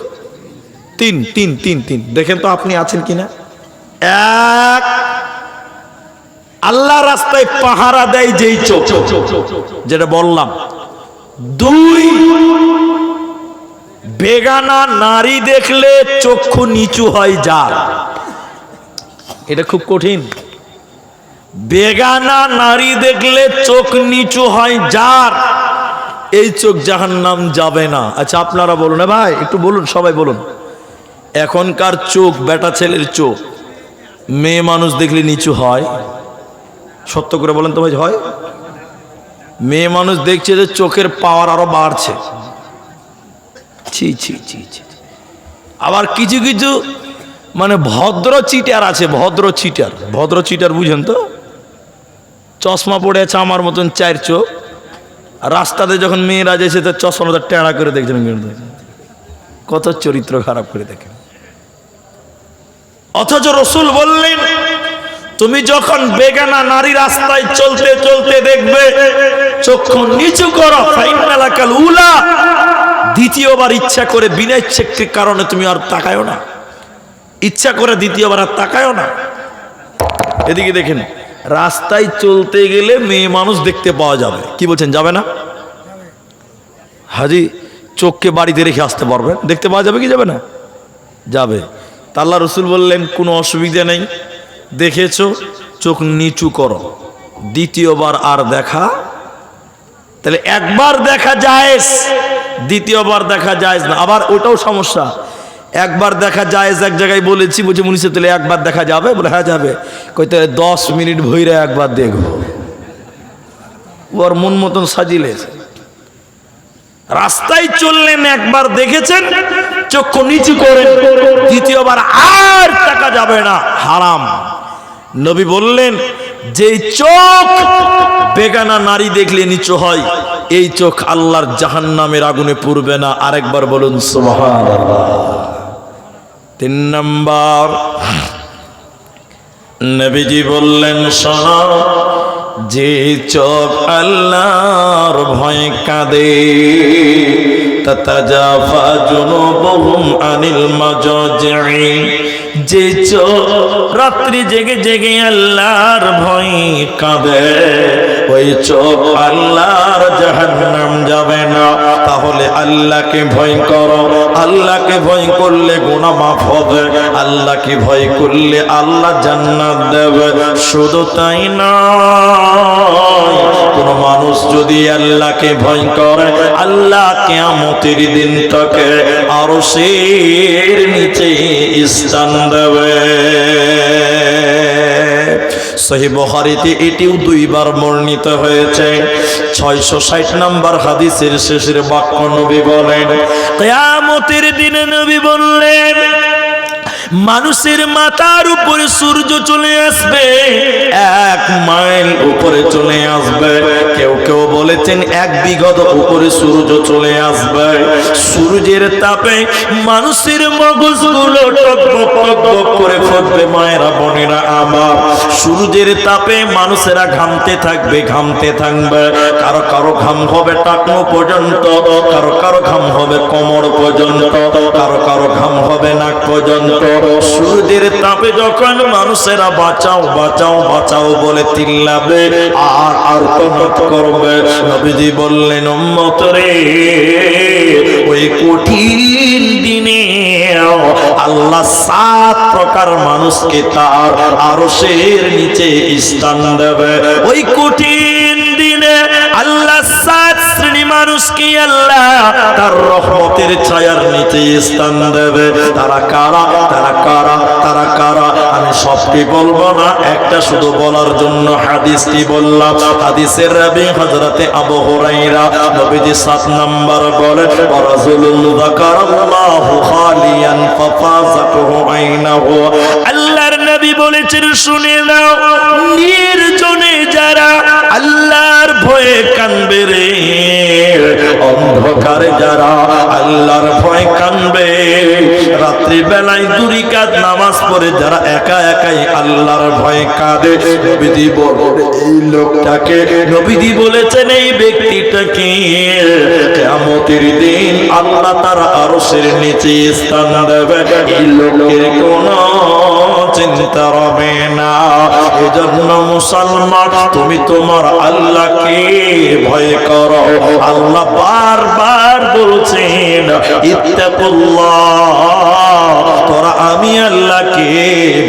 3। দেখেন তো আপনি আছেন কিনা। 1, আল্লাহ রাস্তায় পাহারা দেয় যেই চোখ, যেটা বললাম। 2, বেগানা নারী দেখলে চক্ষু নিচু হয় যার। এটা খুব কঠিন। বেগানা নারী দেখলে চোখ নিচু হয় যার, এই চোখ জাহান্নাম যাবে না। আচ্ছা আপনারা বলুন, ভাই একটু বলুন, সবাই বলুন, এখনকার চোখ, বেটা ছেলের চোখ মেয়ে মানুষ দেখলে নিচু হয়? সত্য করে বলেন তো ভাই, হয়? মেয়ে মানুষ দেখছে যে চোখের পাওয়ার আরো বাড়ছে। ছি ছি ছি ছি। আবার কিছু কিছু মানে ভদ্র চিটার আছে, ভদ্র চিটার বুঝেন তো? চশমা পড়ে আছে আমার মতন 4 চোখ, রাস্তাতে যখন মেয়েরা যাচ্ছে তার চশমাটা টেঁড়া করে দেখছেন, কত চরিত্র খারাপ করে দেখেন। অথচ রাসূল বললেন তুমি যখন বেগানা নারী রাস্তায় চলতে চলতে দেখবে, চক্ষু নিচু করো, ফাইনালাকাল উলা। দ্বিতীয়বার ইচ্ছা করে, বিনা ইচ্ছার কারণে তুমি আর তাকায়ও না, ইচ্ছা করে দ্বিতীয়বার আর তাকায়ও না। এদিকে দেখেন, রাস্তায় চলতে গেলে মেয়ে মানুষ দেখতে পাওয়া যাবে। কি বলছেন, যাবে না? হাজি চোখকে বাড়িতে রেখে আসতে পারবেন, দেখতে পাওয়া যাবে কি যাবে না? যাবে। তা আল্লাহ রাসূল বললেন কোনো অসুবিধা নেই, দেখেছো, চোখ নিচু করো, দ্বিতীয়বার আর দেখা। তাহলে একবার দেখা জায়েজ, দ্বিতীয়বার দেখা জায়েজ না। আবার ওটাও সমস্যা, একবার দেখা জায়েজ এক জায়গায় বলেছি, বলছে মুনিশ তাহলে একবার দেখা যাবে? বলে হ্যাঁ যাবে। কইতে 10 মিনিট ভইরা একবার দেখবো, ওর মন মতন সাজিলে। রাস্তায় চললেন, একবার দেখেছেন, চক্ষু নিচু করেন, দ্বিতীয়বার আর তাকা যাবে না, হারাম। নবী বললেন যেই চোখ বেগানা নারী দেখলে নিচু হয়, এই চোখ আল্লাহর জাহান্নামের আগুনে পুড়বে না। আরেকবার বলুন সুবহানাল্লাহ। 3 নাম্বার, নবীজি বললেন শোনো, যে চোখ আল্লাহর ভয় কাঁদে, তাতাজাফা জুনুবুহুম আনিল মাজাজি, যে চোখ রাত্রি জেগে জেগে আল্লাহর ভয় কাঁদে, ওই চোখ আল্লাহর জাহান্নাম যাবে না। তাহলে আল্লাহকে ভয় করো, আল্লাহকে ভয় করলে গুনাহ মাফ হবে, আল্লাহকে ভয় করলে আল্লাহ জান্নাত দেবে। শুধু তাই না, কোন মানুষ যদি আল্লাহকে ভয় করে, আল্লাহ কিয়ামতের দিন তাকে আরশের নিচে স্থান দেবে। সহিহ বুখারীতে এটিও 2 বার বর্ণিত হয়েছে। 660 নম্বর হাদিসের শেষের বাক্য নবী বলেন, কিয়ামতের দিনে নবী বললেন মানুষের মাথার উপরে সূর্য চলে আসবে, 1 মাইল উপরে চলে আসবে। কেউ কেউ বলেছেন 1 বিঘত উপরে সূর্য চলে আসবে। সূর্যের তাপে মানুষের মগজগুলো টকবক টকবক করে ফুটবে। মায়েরা বোনেরা আমার, সূর্যের তাপে মানুষেরা ঘামতে থাকবে, ঘামতে থাকবে। কারো কারো ঘাম হবে টাকনো পর্যন্ত, কারো কারো ঘাম হবে কোমর পর্যন্ত, কারো কারো ঘাম হবে নাক পর্যন্ত। সূর্যের তাপে যখন মানুষেরা বাঁচাও বাঁচাও বাঁচাও বলে চিল্লাবে আর আর্তনাদ করবে, নবীজি বললেন উম্মত রে, ওই কঠিন দিনে আল্লাহ 7 প্রকার মানুষকে তার আরশের নিচে স্থান দেবে। ওই কঠিন দিনে আল্লাহ 7 শ্রেণী মানুষকে আল্লাহ তার রহমতের ছায়ার নিচে স্থান দেবে। তারা কারা, তারা কারা, তারা কারা? আমি সবটি বলবো না, একটা শুধু বলার জন্য হাদিসটি বললাম। হাদিসের রাবী হযরতে আবু হুরায়রা, নবীজি 7 নাম্বার বলেন, রাজুলুন যাকারাল্লাহু খালিয়ান ফাফাযাতুহু আইনাহু। আল্লাহর নবী বলেছেন শুনে নাও, নির্জনে যারা আল্লাহর ভয়ে কাঁদবে রে, অন্ধকারে যারা আল্লাহর ভয়ে কাঁদবে, রাত্রি বেলায় 2 রাকাত নামাজ পড়ে যারা একা একাই আল্লাহর ভয়ে কাঁদে, নবীজি বলেন এই লোকটাকে, নবীজি বলেছেন এই ব্যক্তিটাকে কিয়ামতের দিন আল্লাহ তার আরশের নিচে স্থান দেবে। এই লোকের কোনো চিন্তা হবে না। এজন্য মুসলমান, তুমি তোমার আল্লাহকে ভয় করো। আল্লাহ বারবার বলছেন ইত্তাকুল্লাহ, তোরা আমি আল্লাহকে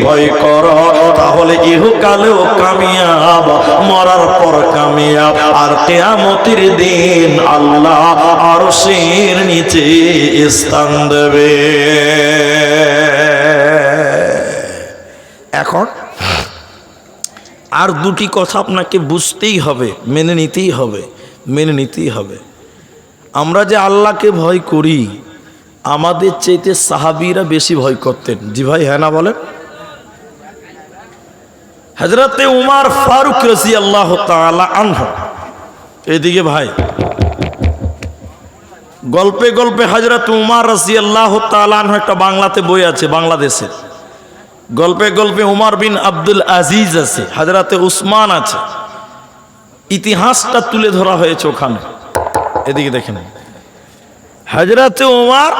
ভয় করো, তাহলে ইহকালেও কামিয়াব, মরার পর কামিয়াব। আর কিয়ামতের দিন আল্লাহ আরশের নিচে স্থান দেবে। এখন আর 2টি কথা আপনাকে বুঝতেই হবে, মেনে নিতেই হবে, মেনে নিতেই হবে। আমরা যে আল্লাহকে ভয় করি, আমাদের চাইতে সাহাবীরা বেশি ভয় করতেন। জি ভাই, হ্যাঁ না বলেন? হযরতে উমর ফারুক রাদিয়াল্লাহু তাআলা আনহু, এদিকে ভাই, গল্পে গল্পে হযরত উমর রাদিয়াল্লাহু তাআলা আনহু একটা বাংলাতে বই আছে, বাংলাদেশে গল্পে গল্পে উমর বিন আব্দুল আজিজ আছে, হযরতে উসমান আছে, ইতিহাসটা তুলে ধরা হয়েছে ওখানে। এদিকে দেখেন, হযরতে উমর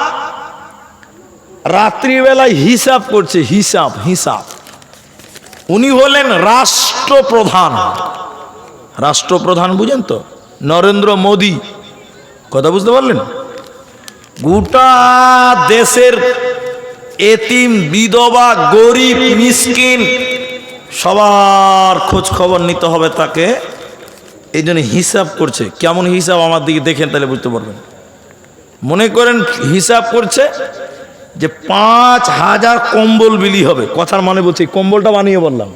রাত্রিবেলায় হিসাব করছে, হিসাব হিসাব। উনি হলেন রাষ্ট্রপ্রধান। রাষ্ট্রপ্রধান বুঝেন তো? নরেন্দ্র মোদি, কথা বুঝতে পারলেন? গোটা দেশের এতিম, বিধবা, গরিব, মিসকিন সবার খোঁজ খবর নিতে হবে তাকে। এই জন্য হিসাব করছে। কেমন হিসাব আমার দিকে দেখেন, তাহলে বুঝতে পারবেন। মনে করেন হিসাব করছে যে 5000 কম্বল বিলি হবে। কথার মানে বলছি, কম্বলটা বানিয়ে বললাম,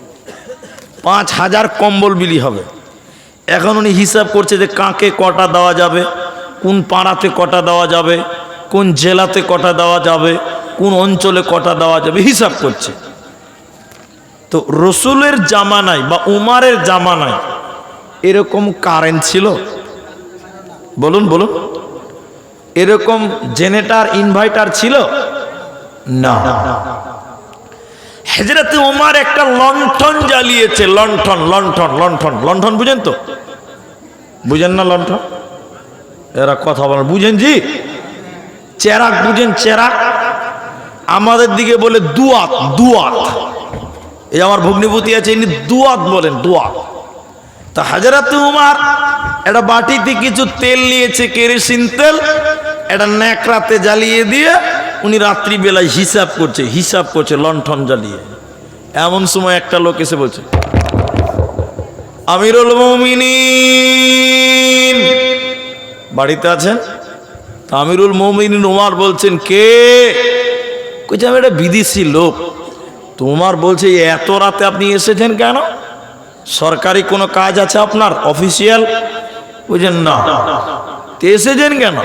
5000 কম্বল বিলি হবে। এখন উনি হিসাব করছে যে কাকে কটা দেওয়া যাবে, কোন পাড়াতে কটা দেওয়া যাবে, কোন জেলাতে কটা দেওয়া যাবে, কোন অঞ্চলে কটা দেওয়া যাবে, হিসাব করছে। তো রসুলের জামানায় বা উমারের জামানায় এরকম কারেন্ট ছিল? বলুন বলুন, এরকম জেনারেটর, ইনভার্টার ছিল না। হযরত উমর একটা লণ্ঠন জ্বালিয়েছে, লণ্ঠন, লণ্ঠন, লণ্ঠন, লণ্ঠন বুঝেন তো? বুঝেন না লণ্ঠন? এরা কথা বলেন, বুঝেন জি? চেরাক বুঝেন? চেরাক আমাদের দিকে বলে দুয়াত, দুয়াত। এই আমার ভগ্নিপতি আছে, ইনি দুয়াত বলেন, দুয়াত। তা হযরত উমর একটা বাটিতে কিছু তেল নিয়েছে, কেরোসিন তেল, এটা ন্যাকড়াতে জ্বালিয়ে দিয়ে উনি রাত্রিবেলায় হিসাব করছে, হিসাব করছে লণ্ঠন জ্বালিয়ে। এমন সময় একটা লোক এসে বলছে, আমিরুল মুমিনিন বাড়িতে আছেন? আমিরুল মুমিনিন উমর বলছেন, কে? কইছে আমি একটা বিদেশি লোক। তোমার বলছে এত রাতে আপনি এসেছেন কেন? সরকারি কোনো কাজ আছে আপনার, অফিসিয়াল? বুঝেন না, এসেছেন কেন?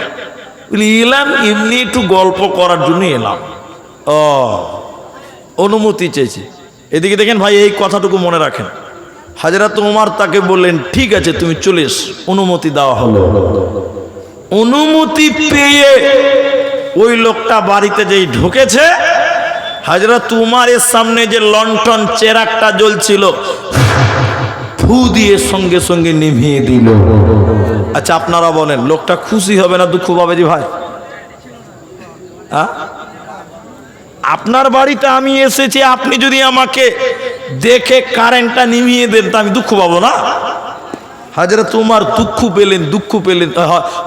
এলাম এমনি একটু গল্প করার জন্য এলাম। ও, অনুমতি চেয়েছে। এদিকে দেখেন ভাই, এই কথাটুকু মনে রাখেন। হযরত উমর তাকে বললেন, ঠিক আছে তুমি চলে এস। অনুমতি দেওয়া হলো। অনুমতি পেয়ে ওই লোকটা বাড়িতে যেই ঢুকেছে, হযরত উমরের সামনে যে লণ্ঠন চেরাকটা জ্বলছিল, ফু দিয়ে সঙ্গে সঙ্গে নিভিয়ে দিল। আচ্ছা আপনারা বলেন, লোকটা খুশি হবে না দুঃখ পাবে? জি ভাই, আপনার বাড়িতে আমি এসেছি, আপনি যদি আমাকে দেখে কারেন্টটা নিভিয়ে দেন তা আমি দুঃখ পাবো না? হযরত উমর দুঃখ পেলেন, দুঃখ পেলেন।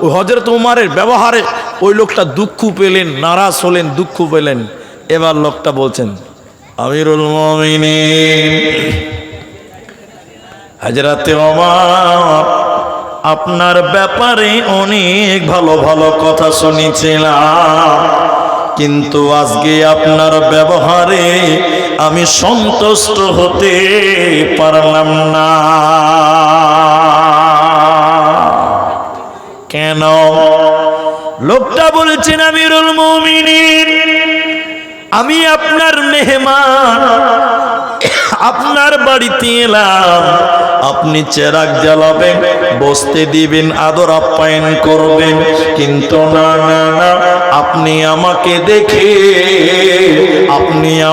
ওই হযরত উমরের ব্যবহারে ওই লোকটা দুঃখ পেলেন, নারাজ হলেন, দুঃখ পেলেন। এবার লোকটা বলছেন, আমিরুল মুমিনিন হযরত উমর, আপনার ব্যাপারে অনেক ভালো ভালো কথা শুনেছিলাম, কিন্তু আজকে আপনার ব্যবহারে আমি সন্তুষ্ট হতে পারলাম না। কেন? লোকটা বলেছেন, আমিরুল মুমিনিন, আমি আপনার মেহমান, আপনার বাড়িতে এলাম, আপনি চেরাগ জ্বালাবেন, বসতে দিবেন, আদর আপ্যায়ন করবেন, কিন্তু না না না, আপনি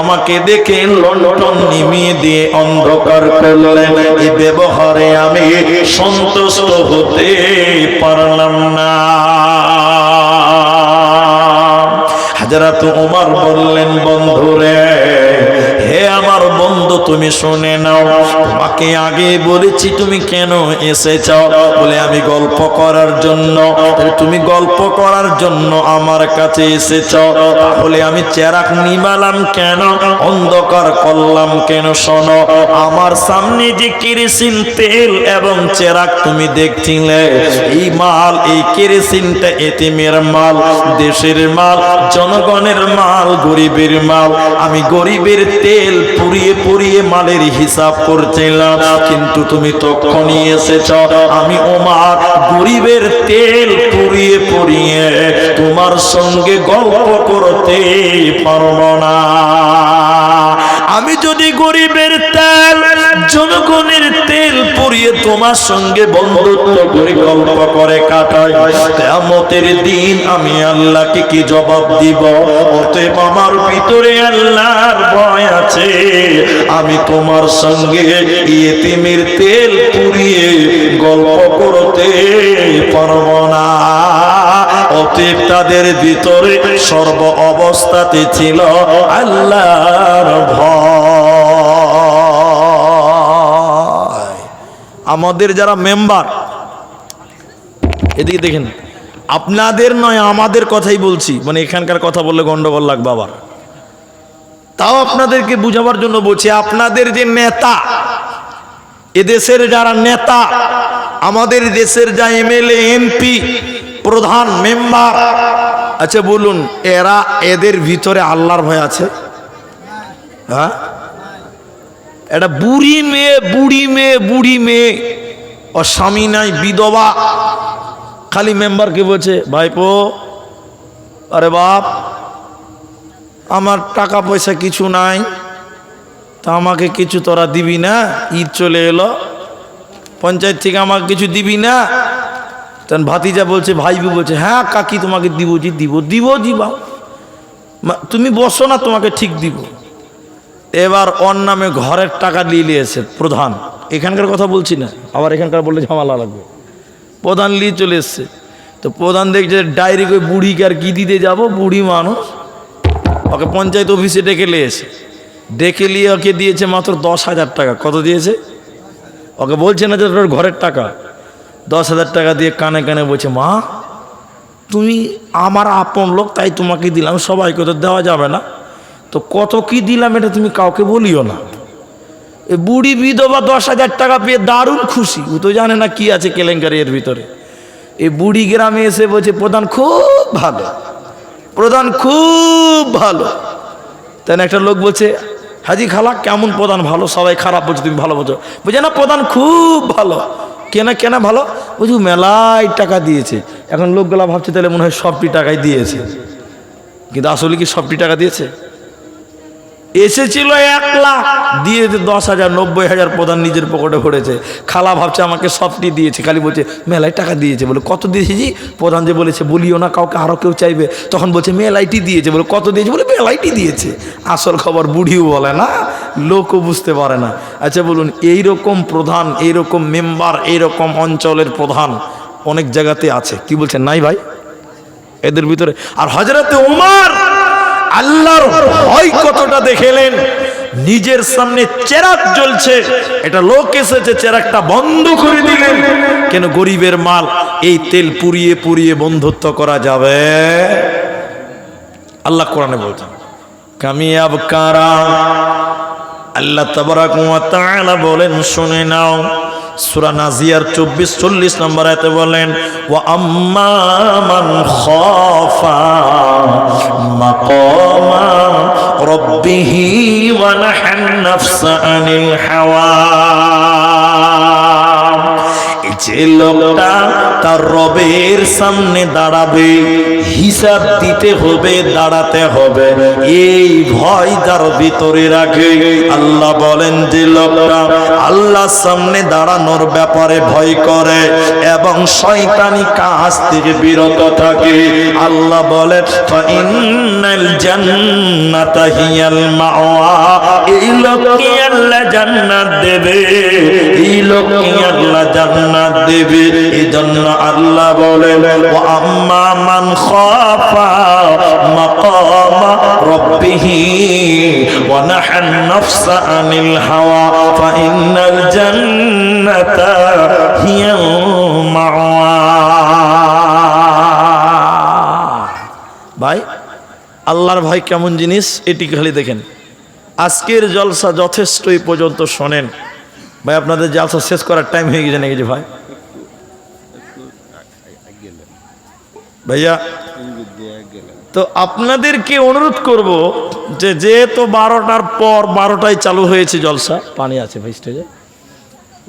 আমাকে দেখে লণ্ঠন নিমিয়ে দিয়ে অন্ধকার করলেন। এই ব্যবহারে আমি সন্তুষ্ট হতে পারলাম না। হযরত ওমর বললেন, বন্ধুরে, হে আমার বন্ধু, তুমি শুনে নাও, তোমাকে আগে বলেছি তুমি কেন এসেছ? বলে আমি গল্প করার জন্য। তুমি গল্প করার জন্য আমার কাছে এসেছ, তাহলে আমি চেরাগ নিবালাম কেন, অন্ধকার করলাম কেন? শোনো, আমার সামনে যে কেরোসিন তেল এবং চেরাগ তুমি দেখছিলে, এই মাল, এই কেরোসিনটা এতিমের মাল, দেশের মাল, জনগণের মাল, গরিবের মাল। আমি গরিবের তেল পুড়িয়ে পুড়িয়ে মালের হিসাব করছিলাম, কিন্তু তুমি তখনই এসেছ। আমি ওমর গরিবের তেল পুড়িয়ে পুড়িয়ে তোমার সঙ্গে গল্প করতে পারবো না। আমি যদি গরিবের তেল, জনগণের তেল পুড়িয়ে তোমার সঙ্গে বন্ধুত্ব করে গল্প করে কাটাই, কিয়ামতের দিন আমি আল্লাহকে কি জবাব দিব? অতএব আমার ভিতরে আল্লাহর ভয় আছে, আমি তোমার সঙ্গে ইয়েতিমের তেল পুড়িয়ে গল্প করতে পারবো না। অতএব তাদের ভিতরে সর্ব অবস্থাতে ছিল আল্লাহর ভয়। আমাদের যারা মেম্বার, এদিকে দেখেন, আপনাদের নয় আমাদের কথাই বলছি, মানে এখানকার কথা বললে গন্ডগোল লাগবে আবার, তাও আপনাদেরকে বুঝাবার জন্য বলছি। আপনাদের যে নেতা, এদেশের যারা নেতা, আমাদের দেশের যা এমএলএ, এমপি, প্রধান, মেম্বার, আচ্ছা বলুন, এদের ভিতরে আল্লাহর ভয় আছে? হ্যাঁ, এটা বুড়ি মেয়ে, ও স্বামী নাই, বিধবা, খালি মেম্বারকে বলছে, ভাইপো, আরে বাপ, আমার টাকা পয়সা কিছু নাই, তা আমাকে কিছু তোরা দিবি না? ঈদ চলে এলো, পঞ্চায়েত থেকে আমাকে কিছু দিবি না? তখন ভাতিজা বলছে, ভাইবু বলছে, হ্যাঁ কাকি তোমাকে দিব, দিবা, তুমি বসো না, তোমাকে ঠিক দিব। এবার ওর নামে ঘরের টাকা নিয়েছে প্রধান, এখানকার কথা বলছি না, আবার এখানকার বললে ঝামেলা লাগবে। প্রধান নিয়ে চলে এসছে, তো প্রধান দেখছে ডায়েরি করে বুড়িকে আর কি দিতে যাবো, বুড়ি মানুষ, ওকে পঞ্চায়েত অফিসে ডেকে নিয়ে ওকে দিয়েছে মাত্র 10,000 টাকা। কত দিয়েছে? ওকে বলছে না যে তোর ঘরের টাকা, 10,000 টাকা দিয়ে কানে কানে বলছে, মা তুমি আমার আপন লোক, তাই তোমাকে দিলাম, সবাইকে তো দেওয়া যাবে না, তো কত কি দিলাম এটা তুমি কাউকে বলিও না। এই বুড়ি বিধবা 10,000 টাকা পেয়ে দারুণ খুশি, ও তো জানে না কি আছে কেলেঙ্কারি এর ভিতরে। এই বুড়ি গ্রামে এসে বলছে, প্রধান খুব ভালো, প্রধান খুব ভালো। তাই একটা লোক বলছে, হাজি খালা কেমন প্রধান? ভালো। সবাই খারাপ বলছে, তুমি ভালো বলছো। বুঝে না, প্রধান খুব ভালো। কেনা ভালো? বুঝু মেলায় টাকা দিয়েছে। এখন লোকগুলা ভাবছে তাহলে মনে হয় সবটি টাকাই দিয়েছে, কিন্তু আসলে কি সবটি টাকা দিয়েছে? এসেছিল 1 লাখ, দিয়েছে 10,000, 90,000 প্রধান নিজের পকেটে ভরেছে। খালা ভাবছে আমাকে সবটি দিয়েছে, খালি বলছে মেলায় টাকা দিয়েছে। বলে কত দিয়েছি জি? প্রধান যে বলেছে বলিও না কাউকে, আরও কেউ চাইবে, তখন বলছে মেলাইটি দিয়েছে। বলে কত দিয়েছে? বলে মেলাইটি দিয়েছে। আসল খবর বুড়িও বলে না, লোকও বুঝতে পারে না। আচ্ছা বলুন, এইরকম প্রধান, এইরকম মেম্বার, এইরকম অঞ্চলের প্রধান অনেক জায়গাতে আছে, কি বলছেন নাই ভাই এদের ভিতরে? আর হযরতে ওমর আল্লাহর ভয় কতটা দেখেলেন, নিজের সামনে চেরাগ জ্বলছে, এটা লোক এসেছে, চেরাগটা বন্ধ করে দিলেন। কেন? গরিবের মাল, এই তেল পুড়িয়ে পুড়িয়ে বন্ধুত্ব করা যাবে? আল্লাহ কোরআনে বলছেন, কামিয়াব কারা। আল্লাহ তাবারাক ওয়া তাআলা বলেন, শুনে নাও, সূরা নাজিয়ার 24-40 নম্বর আয়াতে বলেন, ওয়া আম্মা মান খাফা মাকামা রাব্বিহি ওয়া নাহান নাফসা আনিল হাওয়া। এই যে লোকটা তার রবের সামনে দাঁড়াবে, হিসাব দিতে হবে, দাঁড়াতে হবে, এই ভয় তার ভিতরে রাখে। আল্লাহ বলেন যে লোকটা আল্লাহর সামনে দাঁড়ানোর ব্যাপারে ভয় করে এবং শয়তানি কাজ থেকে বিরত থাকে, আল্লাহ বলেন ফাইনাল জান্নাতা হিয়াল মাওয়া, এই লোককে আল্লাহ জান্নাত দেবে, এই লোককে আল্লাহ জান্নাত দেবে। এজন্য আল্লাহ বলেন ওয়া আম্মা মান খাফা মাকামা রাব্বিহি ওয়া নাহান নাফসা আনিল হাওয়া ফাইনাল জান্নাতা হিয়াল মাওয়া। ভাই, আল্লাহর ভয় কেমন জিনিস এটি খালি দেখেন। আজকের জলসা যথেষ্ট এই পর্যন্ত শোনেন। ভাই আপনাদের জলসা শেষ করার টাইম হয়ে গেছে নাকি? যে ভাই ভাইয়া, তো আপনাদেরকে অনুরোধ করব যে যেহেতু 12টার পর 12টায় চালু হয়েছে জলসা, পানি আছে ভাই স্টেজে,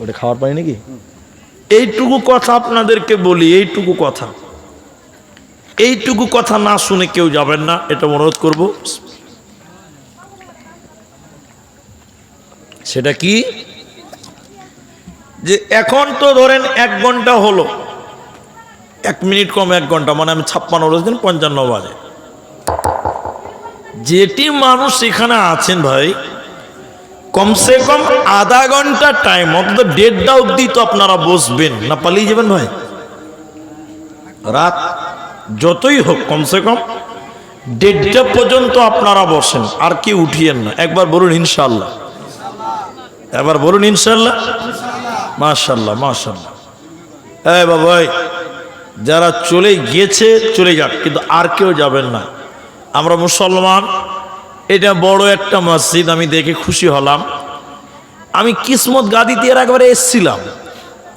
ওটা খাওয়ার পানি নাকি, এইটুকু কথা আপনাদেরকে বলি, এইটুকু কথা না শুনে কেউ যাবেন না, এটা অনুরোধ করব। সেটা কি, যে এখন তো ধরেন 1 ঘন্টা হলো, 1 মিনিট কম 1 ঘন্টা, মানে আমি 56 বলেছেন 55 বাজে। যেটি মানুষ এখানে আছেন ভাই, কমসে কম আধা ঘন্টা টাইম, অন্তত 1:30 অবধি তো আপনারা বসবেন, না পালিয়ে যাবেন ভাই। রাত যতই হোক কমসে কম 1:30 পর্যন্ত আপনারা বসেন, আর কি উঠিয়েন না। একবার বলুন ইনশাআল্লাহ, এবার বলুন ইনশাআল্লাহ। মাশাআল্লাহ মাশাআল্লাহ। এই বাবা, যারা চলে গিয়েছে চলে যাক, কিন্তু আর কেউ যাবেন না। আমরা মুসলমান, এটা বড় একটা মসজিদ, আমি দেখে খুশি হলাম। আমি কিসমত গাদিতে এর একবারে এসেছিলাম,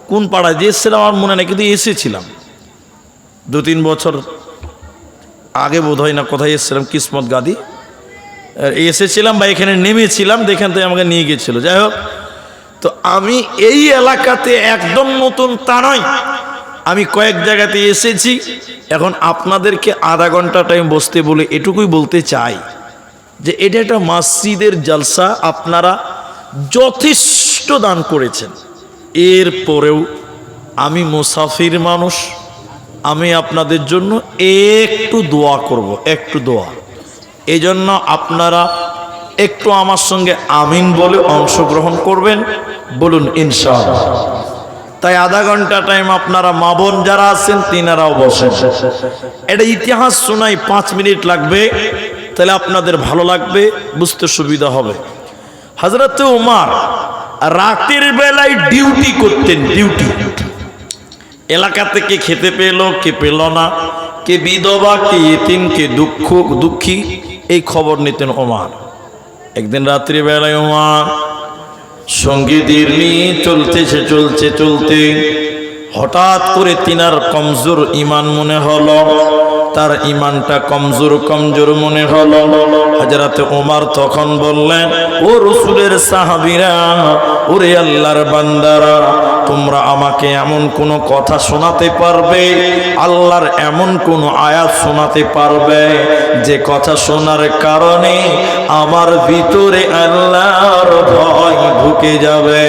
কোন পাড়ায় যে এসেছিলাম আমার মনে নেই, কিন্তু এসেছিলাম 2-3 বছর আগে বোধ হয় না, কোথায় এসেছিলাম, কিসমত গাদি এসেছিলাম বা এখানে নেমেছিলাম, দেখেন তো আমাকে নিয়ে গিয়েছিল। যাই হোক, তো আমি এই এলাকাতে একদম নতুন তা নয়, আমি কয়েক জায়গাতে এসেছি। এখন আপনাদেরকে আধা ঘন্টা টাইম বসতে বলে এটুকুই বলতে চাই যে এটা একটা মসজিদের জলসা, আপনারা যথেষ্ট দান করেছেন। এরপরেও আমি মুসাফির মানুষ, আমি আপনাদের জন্য একটু দোয়া করব, একটু দোয়া। এই জন্য আপনারা একটু আমার সঙ্গে আমিন বলে অংশগ্রহণ করবেন, বলুন ইনশাআল্লাহ। তাই আধা ঘন্টা টাইম আপনারা মা বোন যারা আছেন তিনারাও বসেন। এটা ইতিহাস শোনাই 5 মিনিট লাগবে, তাহলে আপনাদের ভালো লাগবে, বুঝতে সুবিধা হবে। হযরত ওমর রাতের বেলায় ডিউটি করতেন, ডিউটি। এলাকা থেকে খেতে পেল, কে পেল না, কে বিধবা, কে ইতিম, কে দুঃখী, এই খবর নিতেন ওমর। একদিন রাত্রিবেলায় ওমর সঙ্গীদের নিয়ে চলতে হঠাৎ করে তিনার কমজোর ইমান মনে হলো, তার ইমানটা কমজোর মনে হলো। হযরত ওমর তখন বললেন, ও রাসূলের সাহাবীরা, ওরে আল্লাহর বান্দারা, তোমরা আমাকে এমন কোন কথা শোনাতে পারবে, আল্লাহর এমন কোন আয়াত শোনাতে পারবে যে কথা শোনার কারণে আমার ভিতরে আল্লাহর ভয় ঢুকে যাবে?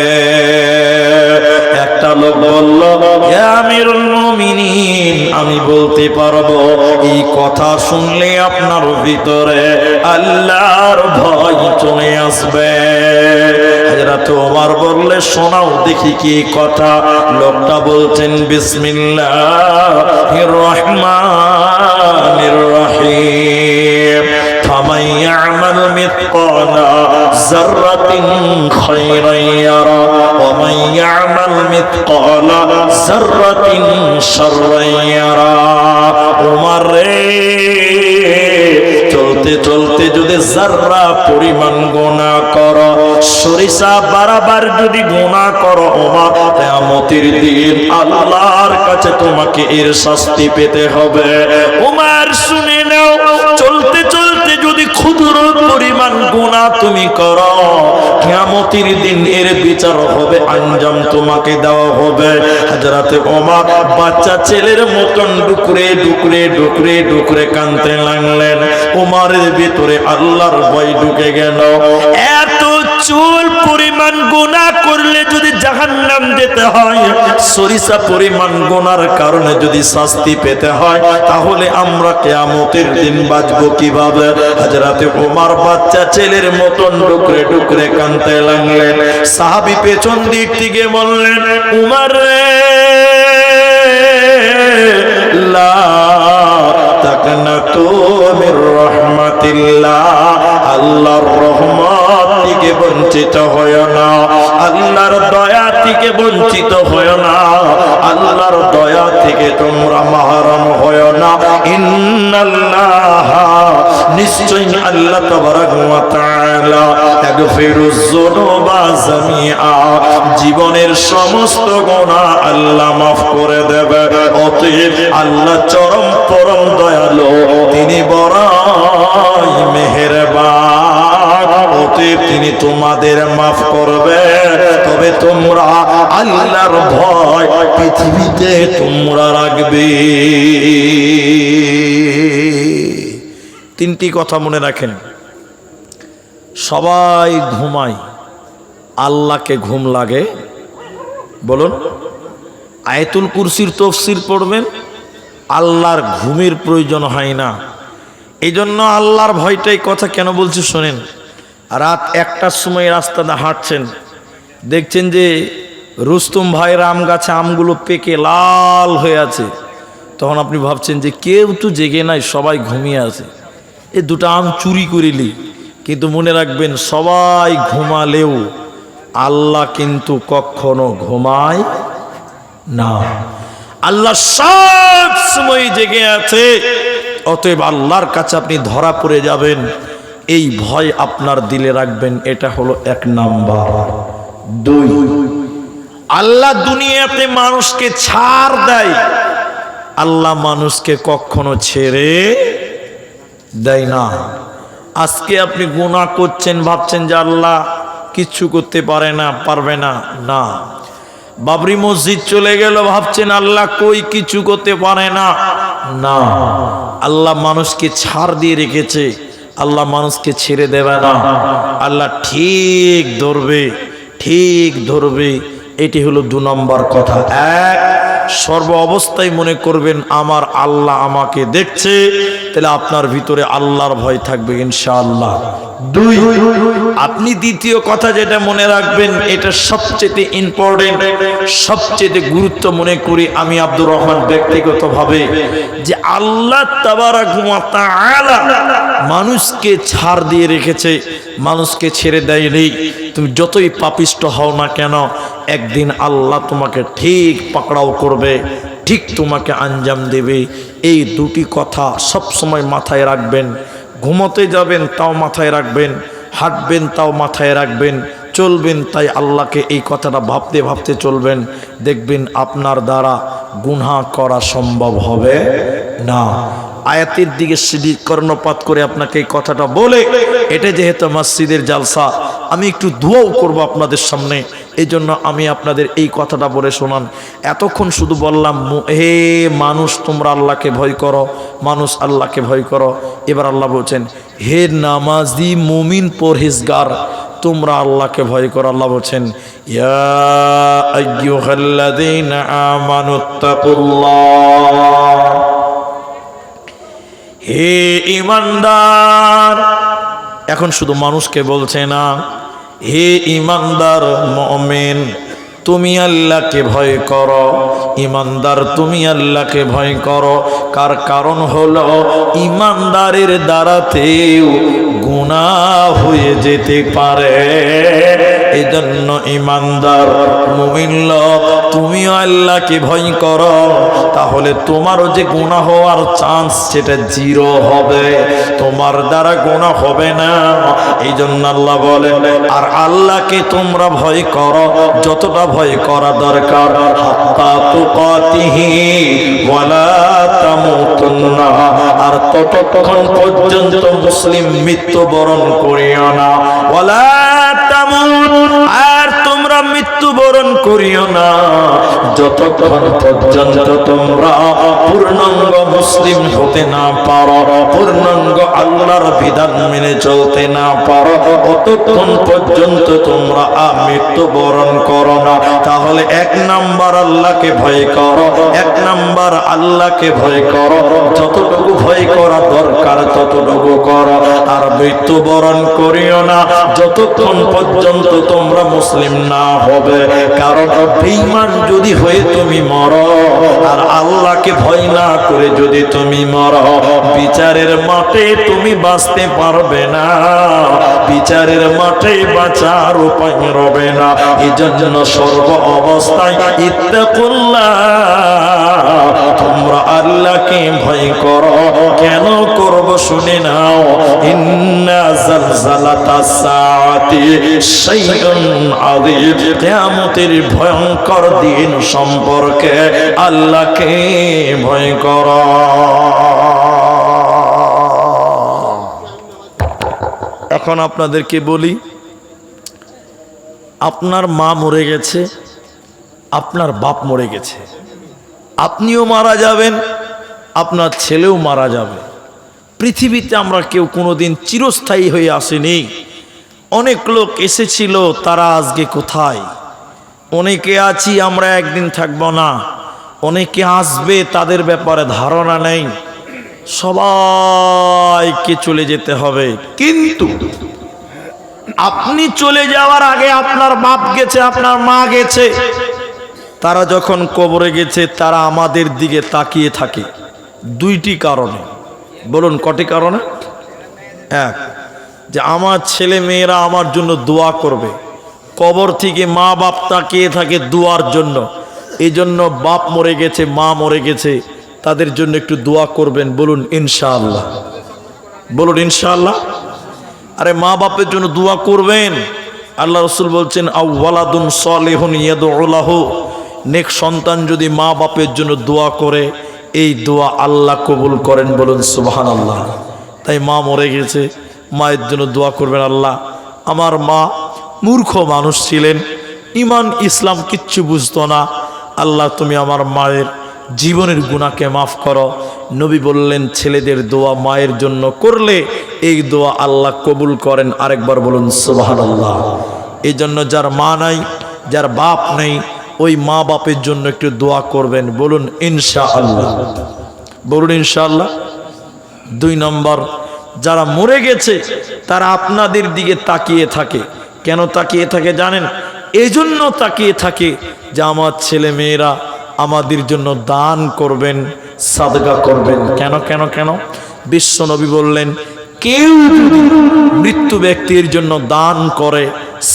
একটা লোক বলল, হে আমিরুল মুমিনিন, আমি বলতে পারবো, এই কথা শুনলে আপনার ভিতরে আল্লাহর ভয় চলে আসবে। হযরত ওমর বললে, শোনাও দেখি কি কথা। লোকটা বলছেন, বিসমিল্লাহির রহমানির রহিম, ফামান ইয়ামাল মিথকালা যাররাতিন খায়রান ইয়ারা ওয়া মান ইয়ামাল মিথকালা যাররাতিন শাররান ইয়ারা। ওমর রে, চলতে যদি যাররা পরিমাণ গুনাহ করো, সরিষা বারবার যদি গুনাহ করো, ওমর কিয়ামতের দিন আল্লাহর কাছে তোমাকে এর শাস্তি পেতে হবে। ওমর শুনে নাও, চলতে যদি ক্ষুদ্র পরিমাণ গুনাহ তুমি করো, কিয়ামতের দিন এর বিচার হবে, আঞ্জাম তোমাকে দেওয়া হবে। হযরতে ওমর বাচ্চা ছেলের মতন ডুকরে ডুকরে ডুকরে ডুকরে কাঁদতে লাগলেন। ওমরের ভিতরে আল্লাহর ভয় ঢুকে গেল। এত চুল পরিমাণ গুনাহ করলে যদি জাহান্নাম যেতে হয়, সরিষা পরিমাণ গুনার কারণে যদি শাস্তি পেতে হয়, তাহলে আমরা কিয়ামতের দিন বাঁচবো কিভাবে? হযরতে ওমর বাচ্চা ছেলের মতন ডুকরে ডুকরে কাঁদতে লাগলেন। সাহাবী পেছন দিক থেকে বললেন, উমর রে, লা তাকনাতু মির রাহমাতিল্লাহ, আল্লাহর রহমত থেকে বঞ্চিত হয় না, আল্লাহর দয়া থেকে বঞ্চিত হয় না, আল্লাহর দয়া থেকে তোমরা মাহরুম হয় না। ইন্নাল্লাহ, নিশ্চয়ই আল্লাহ তাবারাক ওয়া তাআলা ইয়াগফিরুয যুনুবা জামিআ, জীবনের সমস্ত গুনাহ আল্লাহ মাফ করে দেবে। অতএব আল্লাহ চরম পরম দয়ালু, তিনি বড়ই মেহেরবান, অতএব তিনি তোমাদের মাফ করবে। তবে তোমরা আল্লাহর ভয় পৃথিবীতে তোমরা রাখবে। তিনটি কথা মনে রাখেন। সবাই ঘুমায়, আল্লাহকে ঘুম লাগে? বলুন। আয়াতুল কুরসির তাফসীর পড়বেন, আল্লাহর ঘুমের প্রয়োজন হয় না। এই জন্য আল্লাহর ভয়টাই কথা কেন বলছি শোনেন। রাত 1টার সময় রাস্তাতে হাঁটছেন, দেখছেন যে রুস্তম ভাইয়ের আম গাছে আমগুলো পেকে লাল হয়ে আছে, তখন আপনি ভাবছেন যে কেউ তো জেগে নাই, সবাই ঘুমিয়ে আছে, এই দুটো আম চুরি করিলি। কিন্তু মনে রাখবেন, সবাই ঘুমালেও আল্লাহ কিন্তু কখনো ঘুমায় না, আল্লাহ সব সময় জেগে আছে। অতএব আল্লাহর কাছে আপনি ধরা পড়ে যাবেন, এই ভয় আপনার দিলে রাখবেন। এটা হলো 1 নাম্বার। 2, আল্লাহ দুনিয়াতে মানুষকে ছাড় দেয়, আল্লাহ মানুষকে কখনো ছেড়ে দেয় না। আজকে আপনি গুনাহ করছেন, ভাবছেন যে আল্লাহ কিচ্ছু করতে পারে না, পারবে না। না, বাবরি মসজিদ চলে গেল, ভাবছেন আল্লাহ কই কিছু করতে পারে না। না, আল্লাহ মানুষকে ছাড় দিয়ে রেখেছে, আল্লাহ মানুষকে ছেড়ে দেবে না, আল্লাহ ঠিক ধরবে, ঠিক ধরবে। এটি হলো 2 নম্বর কথা। 1, সর্ব অবস্থায় মনে করবেন আমার আল্লাহ আমাকে দেখছে, তাহলে আপনার ভিতরে আল্লাহর ভয় থাকবে ইনশাআল্লাহ। 2, আপনি দ্বিতীয় কথা যেটা মনে রাখবেন, এটা সবচেয়ে ইম্পর্টেন্ট, সবচেয়ে গুরুত্ব মনে করি আমি আব্দুর রহমান ব্যক্তিগতভাবে, যে আল্লাহ তাবারাক ওয়া তাআলা মানুষকে ছাড় দিয়ে রেখেছে, মানুষকে ছেড়ে দেয়নি। তুমি যতই পাপিষ্ট হও না কেন, একদিন আল্লাহ তোমাকে ঠিক পাকড়াও করবে, ঠিক তোমাকে আঞ্জাম দেবে। এই 2টি কথা সব সময় মাথায় রাখবেন। ঘুমোতে যাবেন তাও মাথায় রাখবেন, হাঁটবেন তাও মাথায় রাখবেন, চলবেন তাই আল্লাহকে এই কথাটা ভাবতে ভাবতে চলবেন। দেখবেন আপনার দ্বারা গুনাহ করা সম্ভব হবে না। আয়াতের দিকে সিধি কর্ণপাত করে আপনাকে এই কথাটা বলে, এটা যেহেতু মসজিদের জালসা, আমি একটু দোয়াও করব আপনাদের সামনে, এই জন্য আমি আপনাদের এই কথাটা বলে শোনান। এতক্ষণ শুধু বললাম হে মানুষ তোমরা আল্লাহকে ভয় করো, মানুষ আল্লাহকে ভয় করো। এবার আল্লাহ বলছেন হে নামাজি মুমিন পরহেজগার, তোমরা আল্লাহকে ভয় করো। আল্লাহ বলছেন ইয়া আইয়ুহাল্লাযীনা আমানুত্তাকুল্লাহ, হে ঈমানদার। এখন শুধু মানুষকে বলছে না, হে ঈমানদার মুমিন তুমি আল্লাহকে ভয় করো, ঈমানদার তুমি আল্লাহকে ভয় করো। কারণ হলো ঈমানদারের দ্বারাতেও গুনাহ হয়ে যেতে পারে, এই জন্য ইমানদার মুমিন লোক তুমিও আল্লাহকে ভয় করো, তাহলে তোমারও যে গুনাহ হওয়ার চান্স সেটা জিরো হবে, তোমার দ্বারা গুনাহ হবে না। এই জন্য আল্লাহ বলেন, আর আল্লাহকে তোমরা ভয় করো যতটা ভয় করা দরকার, হাত্তা তুকাতিহি ওয়ালা তামুতুন্না, আর ততক্ষণ পর্যন্ত মুসলিম মৃত্যুবরণ করিও না। ওয়ালা তামুত, আর তোমরা মৃত্যুবরণ করিও না যতক্ষণ পর্যন্ত তোমরা পূর্ণাঙ্গ মুসলিম হতে না পারো, পূর্ণাঙ্গ আল্লাহর বিধান মেনে চলতে না পারো, ততক্ষণ পর্যন্ত তোমরা মৃত্যুবরণ করো না। তাহলে এক নাম্বার আল্লাহকে ভয় করো, এক নাম্বার আল্লাহকে ভয় করো, যতটুকু ভয় করা দরকার ততটুকু করো, আর মৃত্যুবরণ করিও না যতক্ষণ পর্যন্ত তোমরা মুসলিম না হবে। কারণ বেঈমান যদি হয়ে তুমি মরো আর আল্লাহকে ভয় না করে যদি তুমি মরো, বিচারের মাঠে তুমি বাঁচতে পারবে না, বিচারের মাঠে বাঁচার উপায় রবে না। এই জন্য সর্ব অবস্থায় ইত্তাকুল্লাহ, তোমরা আল্লাহকে ভয় করো। কেন করব শুনে নাও, ইন্না জালজালাতাস সাআতি শাইউন আযীম, কিয়ামতের ভয়ঙ্কর দিন সম্পর্কে আল্লাহকে ভয় করো। এখন আপনাদেরকে বলি, আপনার মা মরে গেছে, আপনার বাপ মরে গেছে, আপনিও মারা যাবেন, আপনার ছেলেও মারা যাবে। পৃথিবীতে আমরা কেউ কোনোদিন চিরস্থায়ী হয়ে আসেনি। অনেক লোক এসেছিল, তারা আজকে কোথায়? অনেকে আছি আমরা একদিন থাকব না, অনেকে আসবে তাদের ব্যাপারে ধারণা নেই। সবাইকে চলে যেতে হবে, কিন্তু আপনি চলে যাওয়ার আগে আপনার বাপ গেছে, আপনার মা গেছে, তারা যখন কবরে গেছে তারা আমাদের দিকে তাকিয়ে থাকে দুইটি কারণে। বলুন কটি কারণে? এক, যে আমার ছেলে মেয়েরা আমার জন্য দোয়া করবে। কবর থেকে মা বাপ তাকিয়ে থাকে দোয়ার জন্য। এই জন্য বাপ মরে গেছে, মা মরে গেছে, তাদের জন্য একটু দোয়া করবেন। বলুন ইনশাআল্লাহ, বলুন ইনশাআল্লাহ। আরে মা বাপের জন্য দোয়া করবেন। আল্লাহ রাসূল বলছেন, আওয়ালাদুন সালিহুন ইয়াদউ লাহু, নেক সন্তান যদি মা বাপের জন্য দোয়া করে, এই দোয়া আল্লাহ কবুল করেন। বলুন সুবহানাল্লাহ। তাই মা মরে গেছে, মায়ের জন্য দোয়া করবেন, আল্লাহ আমার মা মূর্খ মানুষ ছিলেন, ইমান ইসলাম কিচ্ছু বুঝতো না, আল্লাহ তুমি আমার মায়ের জীবনের গুনাহকে মাফ করো। নবী বললেন, ছেলেদের দোয়া মায়ের জন্য করলে এই দোয়া আল্লাহ কবুল করেন। আরেকবার বলুন সুবহানাল্লাহ। এই জন্য যার মা নাই, যার বাপ নেই, ওই মা বাপের জন্য একটু দোয়া করবেন। বলুন ইনশাআল্লাহ, বলুন ইনশাআল্লাহ। দুই নম্বর, যারা মরে গেছে তারা আপনাদের দিকে তাকিয়ে থাকে। কেন তাকিয়ে থাকে জানেন? এই জন্য তাকিয়ে থাকে যে আমার ছেলে মেয়েরা আমাদের জন্য দান করবেন, সাদকা করবেন। কেন কেন কেন? বিশ্ব নবী বললেন, কেউ যদি মৃত্যু ব্যক্তির জন্য দান করে,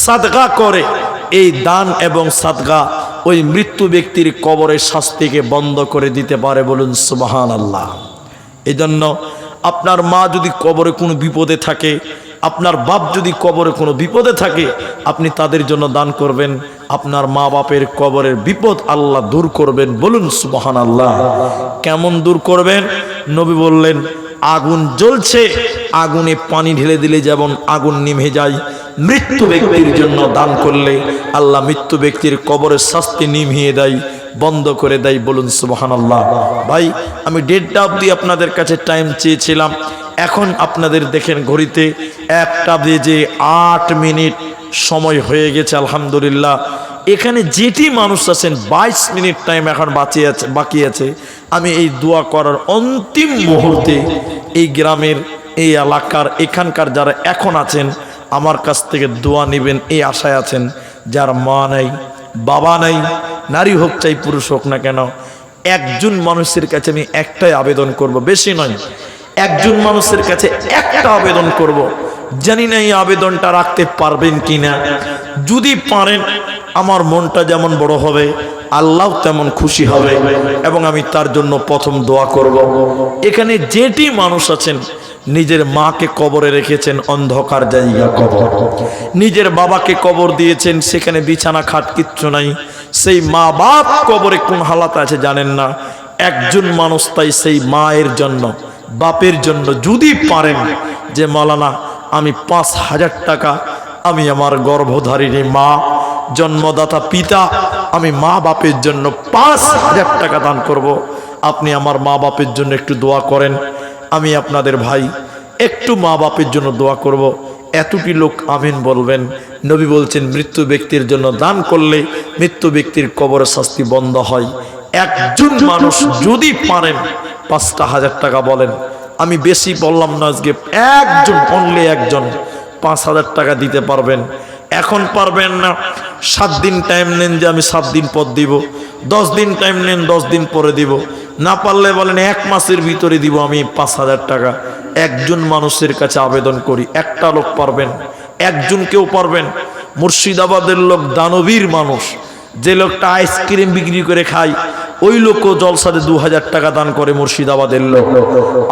সাদকা করে, এই দান এবং সাদকা ওই মৃত্যু ব্যক্তির কবরের শাস্তিকে বন্ধ করে দিতে পারে। বলুন সুবহানাল্লাহ। এই জন্য আপনার মা যদি কবরে কোনো বিপদে থাকে, আপনার বাপ যদি কবরে কোনো বিপদে থাকে, আপনি তাদের জন্য দান করবেন, আপনার মা বাপের কবরের বিপদ আল্লাহ দূর করবেন। বলুন সুবহানাল্লাহ। কেমন দূর করবেন? নবী বললেন, আগুন জ্বলছে, আগুনে পানি ঢেলে দিলে যেমন আগুন নিভে যায়, মৃত্যু ব্যক্তির জন্য দান করলে আল্লাহ মৃত্যু ব্যক্তির কবরের শাস্তি নিভিয়ে দেয়, বন্ধ করে দেয়। বলুন সুবহানাল্লাহ। ভাই, আমি 1:30 অবধি আপনাদের কাছে টাইম চেয়েছিলাম, এখন আপনাদের দেখেন ঘড়িতে 1:08 সময় হয়ে গেছে। আলহামদুলিল্লাহ, এখানে যেটি মানুষ আছেন 22 মিনিট টাইম এখন বাকি আছে। আমি এই দোয়া করার অন্তিম মুহূর্তে এই গ্রামের, এই এলাকার, এখানকার যারা এখন আছেন আমার কাছ থেকে দোয়া নেবেন এই আশায় আছেন। যার মা নাই, বাবা নাই, নারী হোক চাই পুরুষ হোক না কেন, একজন মানুষের কাছে আমি একটাই আবেদন করব, বেশি নয়, একজন মানুষের কাছে একটা আবেদন করব। জানি না এই আবেদনটা রাখতে পারবেন কিনা। যদি পারেন আমার মনটা যেমন বড় হবে আল্লাহ তেমন খুশি হবে এবং আমি তার জন্য প্রথম দোয়া করব। এখানে যেটি মানুষ আছেন নিজের মাকে কবরে রেখেছেন, অন্ধকার জায়গা কবর, নিজের বাবাকে কবর দিয়েছেন, সেখানে বিছানা খাট কিচ্ছু নাই, সেই মা বাপ কবরে কোন হালাতে আছে জানেন না, একজন মানুষ তাই সেই মায়ের জন্য বাপের জন্য যদি পারেন যে মাওলানা আমি 5,000 টাকা আমি আমার গর্ভধারিণী মা জন্মদাতা পিতা আমি মা বাপের জন্য 5,000 টাকা দান করব, আপনি আমার মা বাপের জন্য একটু দোয়া করেন, আমি আপনাদের ভাই একটু মা বাপের জন্য দোয়া করব। এতটি লোক আমিন বলবেন। নবী বলছেন মৃত্যু ব্যক্তির জন্য দান করলে মৃত্যু ব্যক্তির কবরের শাস্তি বন্ধ হয়। একজন মানুষ যদি পারেন 5,000 টাকা বলেন, আমি বেশি বললাম না আজকে, একজন অনলি একজন 5,000 টাকা দিতে পারবেন। এখন পারবেন না 7 দিন টাইম নেন যে আমি 7 দিন পর দিব, 10 দিন টাইম নেন 10 দিন পরে দিব, না পারলে বলেন 1 মাসের ভিতরে দিব আমি 5,000 টাকা। একজন মানুষের কাছে আবেদন করি, একটা লোক পারবেন, একজন কেউ পারবেন। মুর্শিদাবাদের লোক দানবীর মানুষ, যে লোকটা আইসক্রিম বিক্রি করে খায় ওই লোকও জলসাতে 2,000 টাকা দান করে, মুর্শিদাবাদের লোক।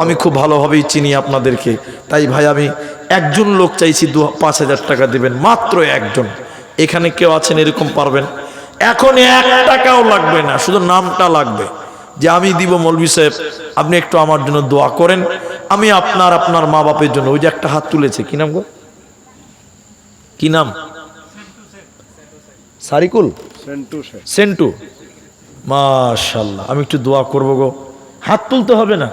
আমি খুব ভালোভাবেই চিনি আপনাদেরকে, তাই ভাই আমি একজন লোক চাইছি 5,000 টাকা দিবেন, মাত্র একজন। এখানে কেউ আছেন এরকম পারবেন? এখন 1 টাকাও লাগবে না, শুধু নামটা লাগবে যে আমি দিব মৌলভী সাহেব আপনি একটু আমার জন্য দোয়া করেন, আমি আপনার মা বাপের জন্য। ওই যে একটা হাত তুলেছে, কি নাম গো, কি নাম? সারিকুল সেন্টু, মাশাআল্লাহ। আমি একটু দোয়া করবো গো, হাত তুলতে হবে না,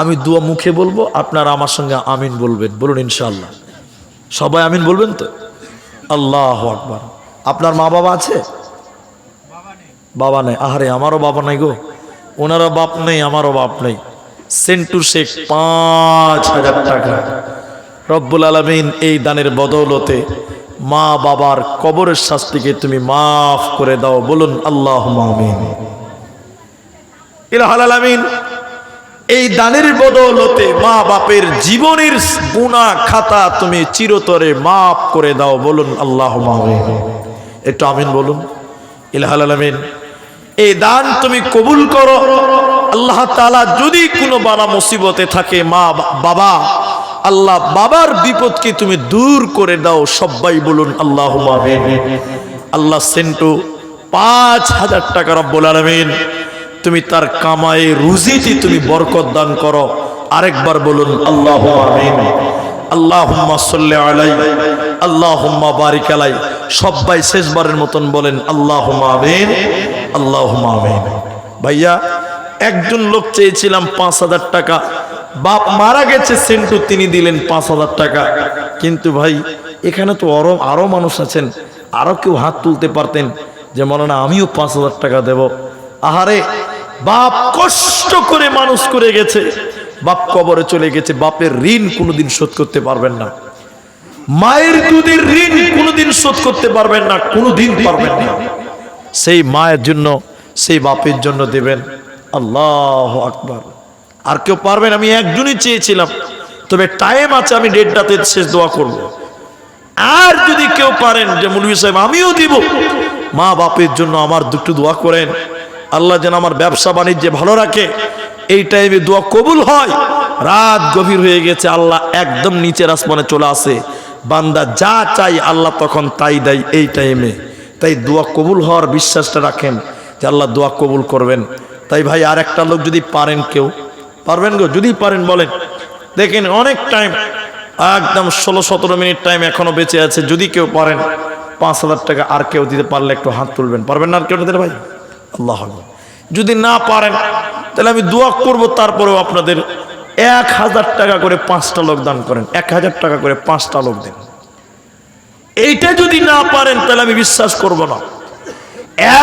আমি দোয়া মুখে বলবো, আপনারা আমার সঙ্গে আমিন বলবেন। বলুন ইনশাআল্লাহ, সবাই আমিন বলবেন তো? আল্লাহু আকবার। আপনার মা বাবা আছে? বাবা নেই? আহারে আমারও বাবা নাই গো, ওনারও বাপ নেই আমারও বাপ নেই। সেন্টু শেখ 5,000 টাকা রব্বুল আলামিন এই দানের বদৌলতে মা বাবার কবরের শাস্তিকে তুমি মাফ করে দাও। বলুন আল্লাহুম্মা আমিন। ইলাহুল আলামিন এই দানের বদৌলতে মা বাপের জীবনের গুনাহ খাতা তুমি চিরতরে মাফ করে দাও। বলুন আল্লাহুম্মা আমিন। একটু আমিন বলুন। ইলাহুল আলামিন এই দান তুমি কবুল করো। আল্লাহ তাআলা যদি কোনো বালা মুসিবতে থাকে মা বাবা, আল্লাহ বাবার বিপদকে তুমি দূর করে দাও। সবাই বলুন আল্লাহুম্মা আমিন। আল্লাহ সেন্টু 5,000 টাকা রব্বুল আলামিন তুমি তার কামায়ে রুজিতে তুমি বরকত দান করো। আরেকবার বলুন আল্লাহুম্মা আমিন। আল্লাহুম্মা সাল্লি আলাইহি আল্লাহুম্মা বারিক আলাইহি। সবাই শেষবারের মতন বলেন আল্লাহুম্মা আমিন, আল্লাহুম্মা আমিন। ভাইয়া একজন লোক চেয়েছিলাম 5,000 টাকা, বাপ মারা গেছে সেন্টু, তিনি দিলেন 5,000 টাকা। কিন্তু ভাই এখানে তো আরো মানুষ আছেন, আরো কেউ হাত তুলতে পারতেন যে মাওলানা আমিও 5,000 টাকা দেব। আহারে বাপ কষ্ট করে মানুষ করে গেছে, বাপ কবরে চলে গেছে, বাপের ঋণ কোনোদিন শোধ করতে পারবেন না, মায়ের দুধের ঋণ কোনোদিন শোধ করতে পারবেন না, কোনোদিন পারবেন না। সেই মায়ের জন্য সেই বাপের জন্য দেবেন। আল্লাহু আকবার। আর কেউ পারবেন? আমি একজনই চেয়েছিলাম, তবে টাইম আছে, আমি 1:30টাতে শেষ দোয়া করব। আর যদি কেউ পারেন যে মৌলভী সাহেব আমিও দিব, মা বাপের জন্য আমার দুটো দোয়া করেন, আল্লাহ যেন আমার ব্যবসা বাণিজ্যে ভালো রাখে, এই টাইমে দোয়া কবুল হয়। রাত গভীর হয়ে গেছে, আল্লাহ একদম নিচের আসমানে চলে আসে, বান্দা যা চাই আল্লাহ তখন তাই দেয় এই টাইমে। তাই দোয়া কবুল হওয়ার বিশ্বাসটা রাখেন যে আল্লাহ দোয়া কবুল করবেন। তাই ভাই আর একটা লোক যদি পারেন, কেউ পারবেন গো? যদি পারেন বলেন। দেখেন অনেক টাইম, একদম 16-17 মিনিট টাইম এখনো বেঁচে আছে। যদি কেউ পারেন 5,000 টাকা, আর কেউ দিতে পারলে একটু হাত তুলবেন। পারবেন না আর কেউ দিতে? ভাই আল্লাহ আকবার। যদি না পারেন তাহলে আমি দোয়া করব, তারপরেও আপনাদের 1,000 টাকা করে 5টা লোক দান করেন, 1,000 টাকা করে 5টা লোক দেন। এইটা যদি না পারেন তাহলে আমি বিশ্বাস করব না।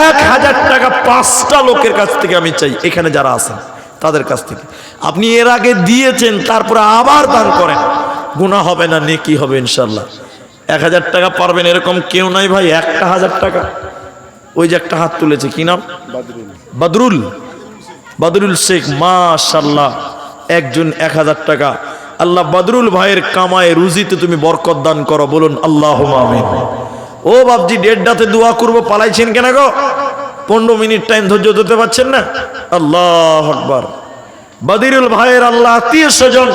1,000 টাকা 5টা লোকের কাছ থেকে আমি চাই, এখানে যারা আছেন তাদের কাছ থেকে। আপনি এর আগে দিয়েছেন, তারপরে আবার দান করেন, গুনাহ হবে না, নেকি হবে ইনশাল্লাহ। 1,000 টাকা পারবেন এরকম কেউ নাই ভাই? 1,000 টাকা। ওই যে একটা হাত তুলেছে, কি নাম? বদরুল শেখ, মাশাআল্লাহ, একজন 1,000 টাকা। আল্লাহ বদরুল ভাইয়ের কামায়ে রুজিতে তুমি বরকত দান করো। বলুন আল্লাহুম্মা আমিন। ও বাপজি 1:30-তে দোয়া করবো, পালাইছেন কেন গো? 15 মিনিট টাইম ধৈর্য ধরতে পারছেন না? আল্লাহু আকবার। বাদিরুল ভাইয়ের আল্লাহ আত্মীয় স্বজন,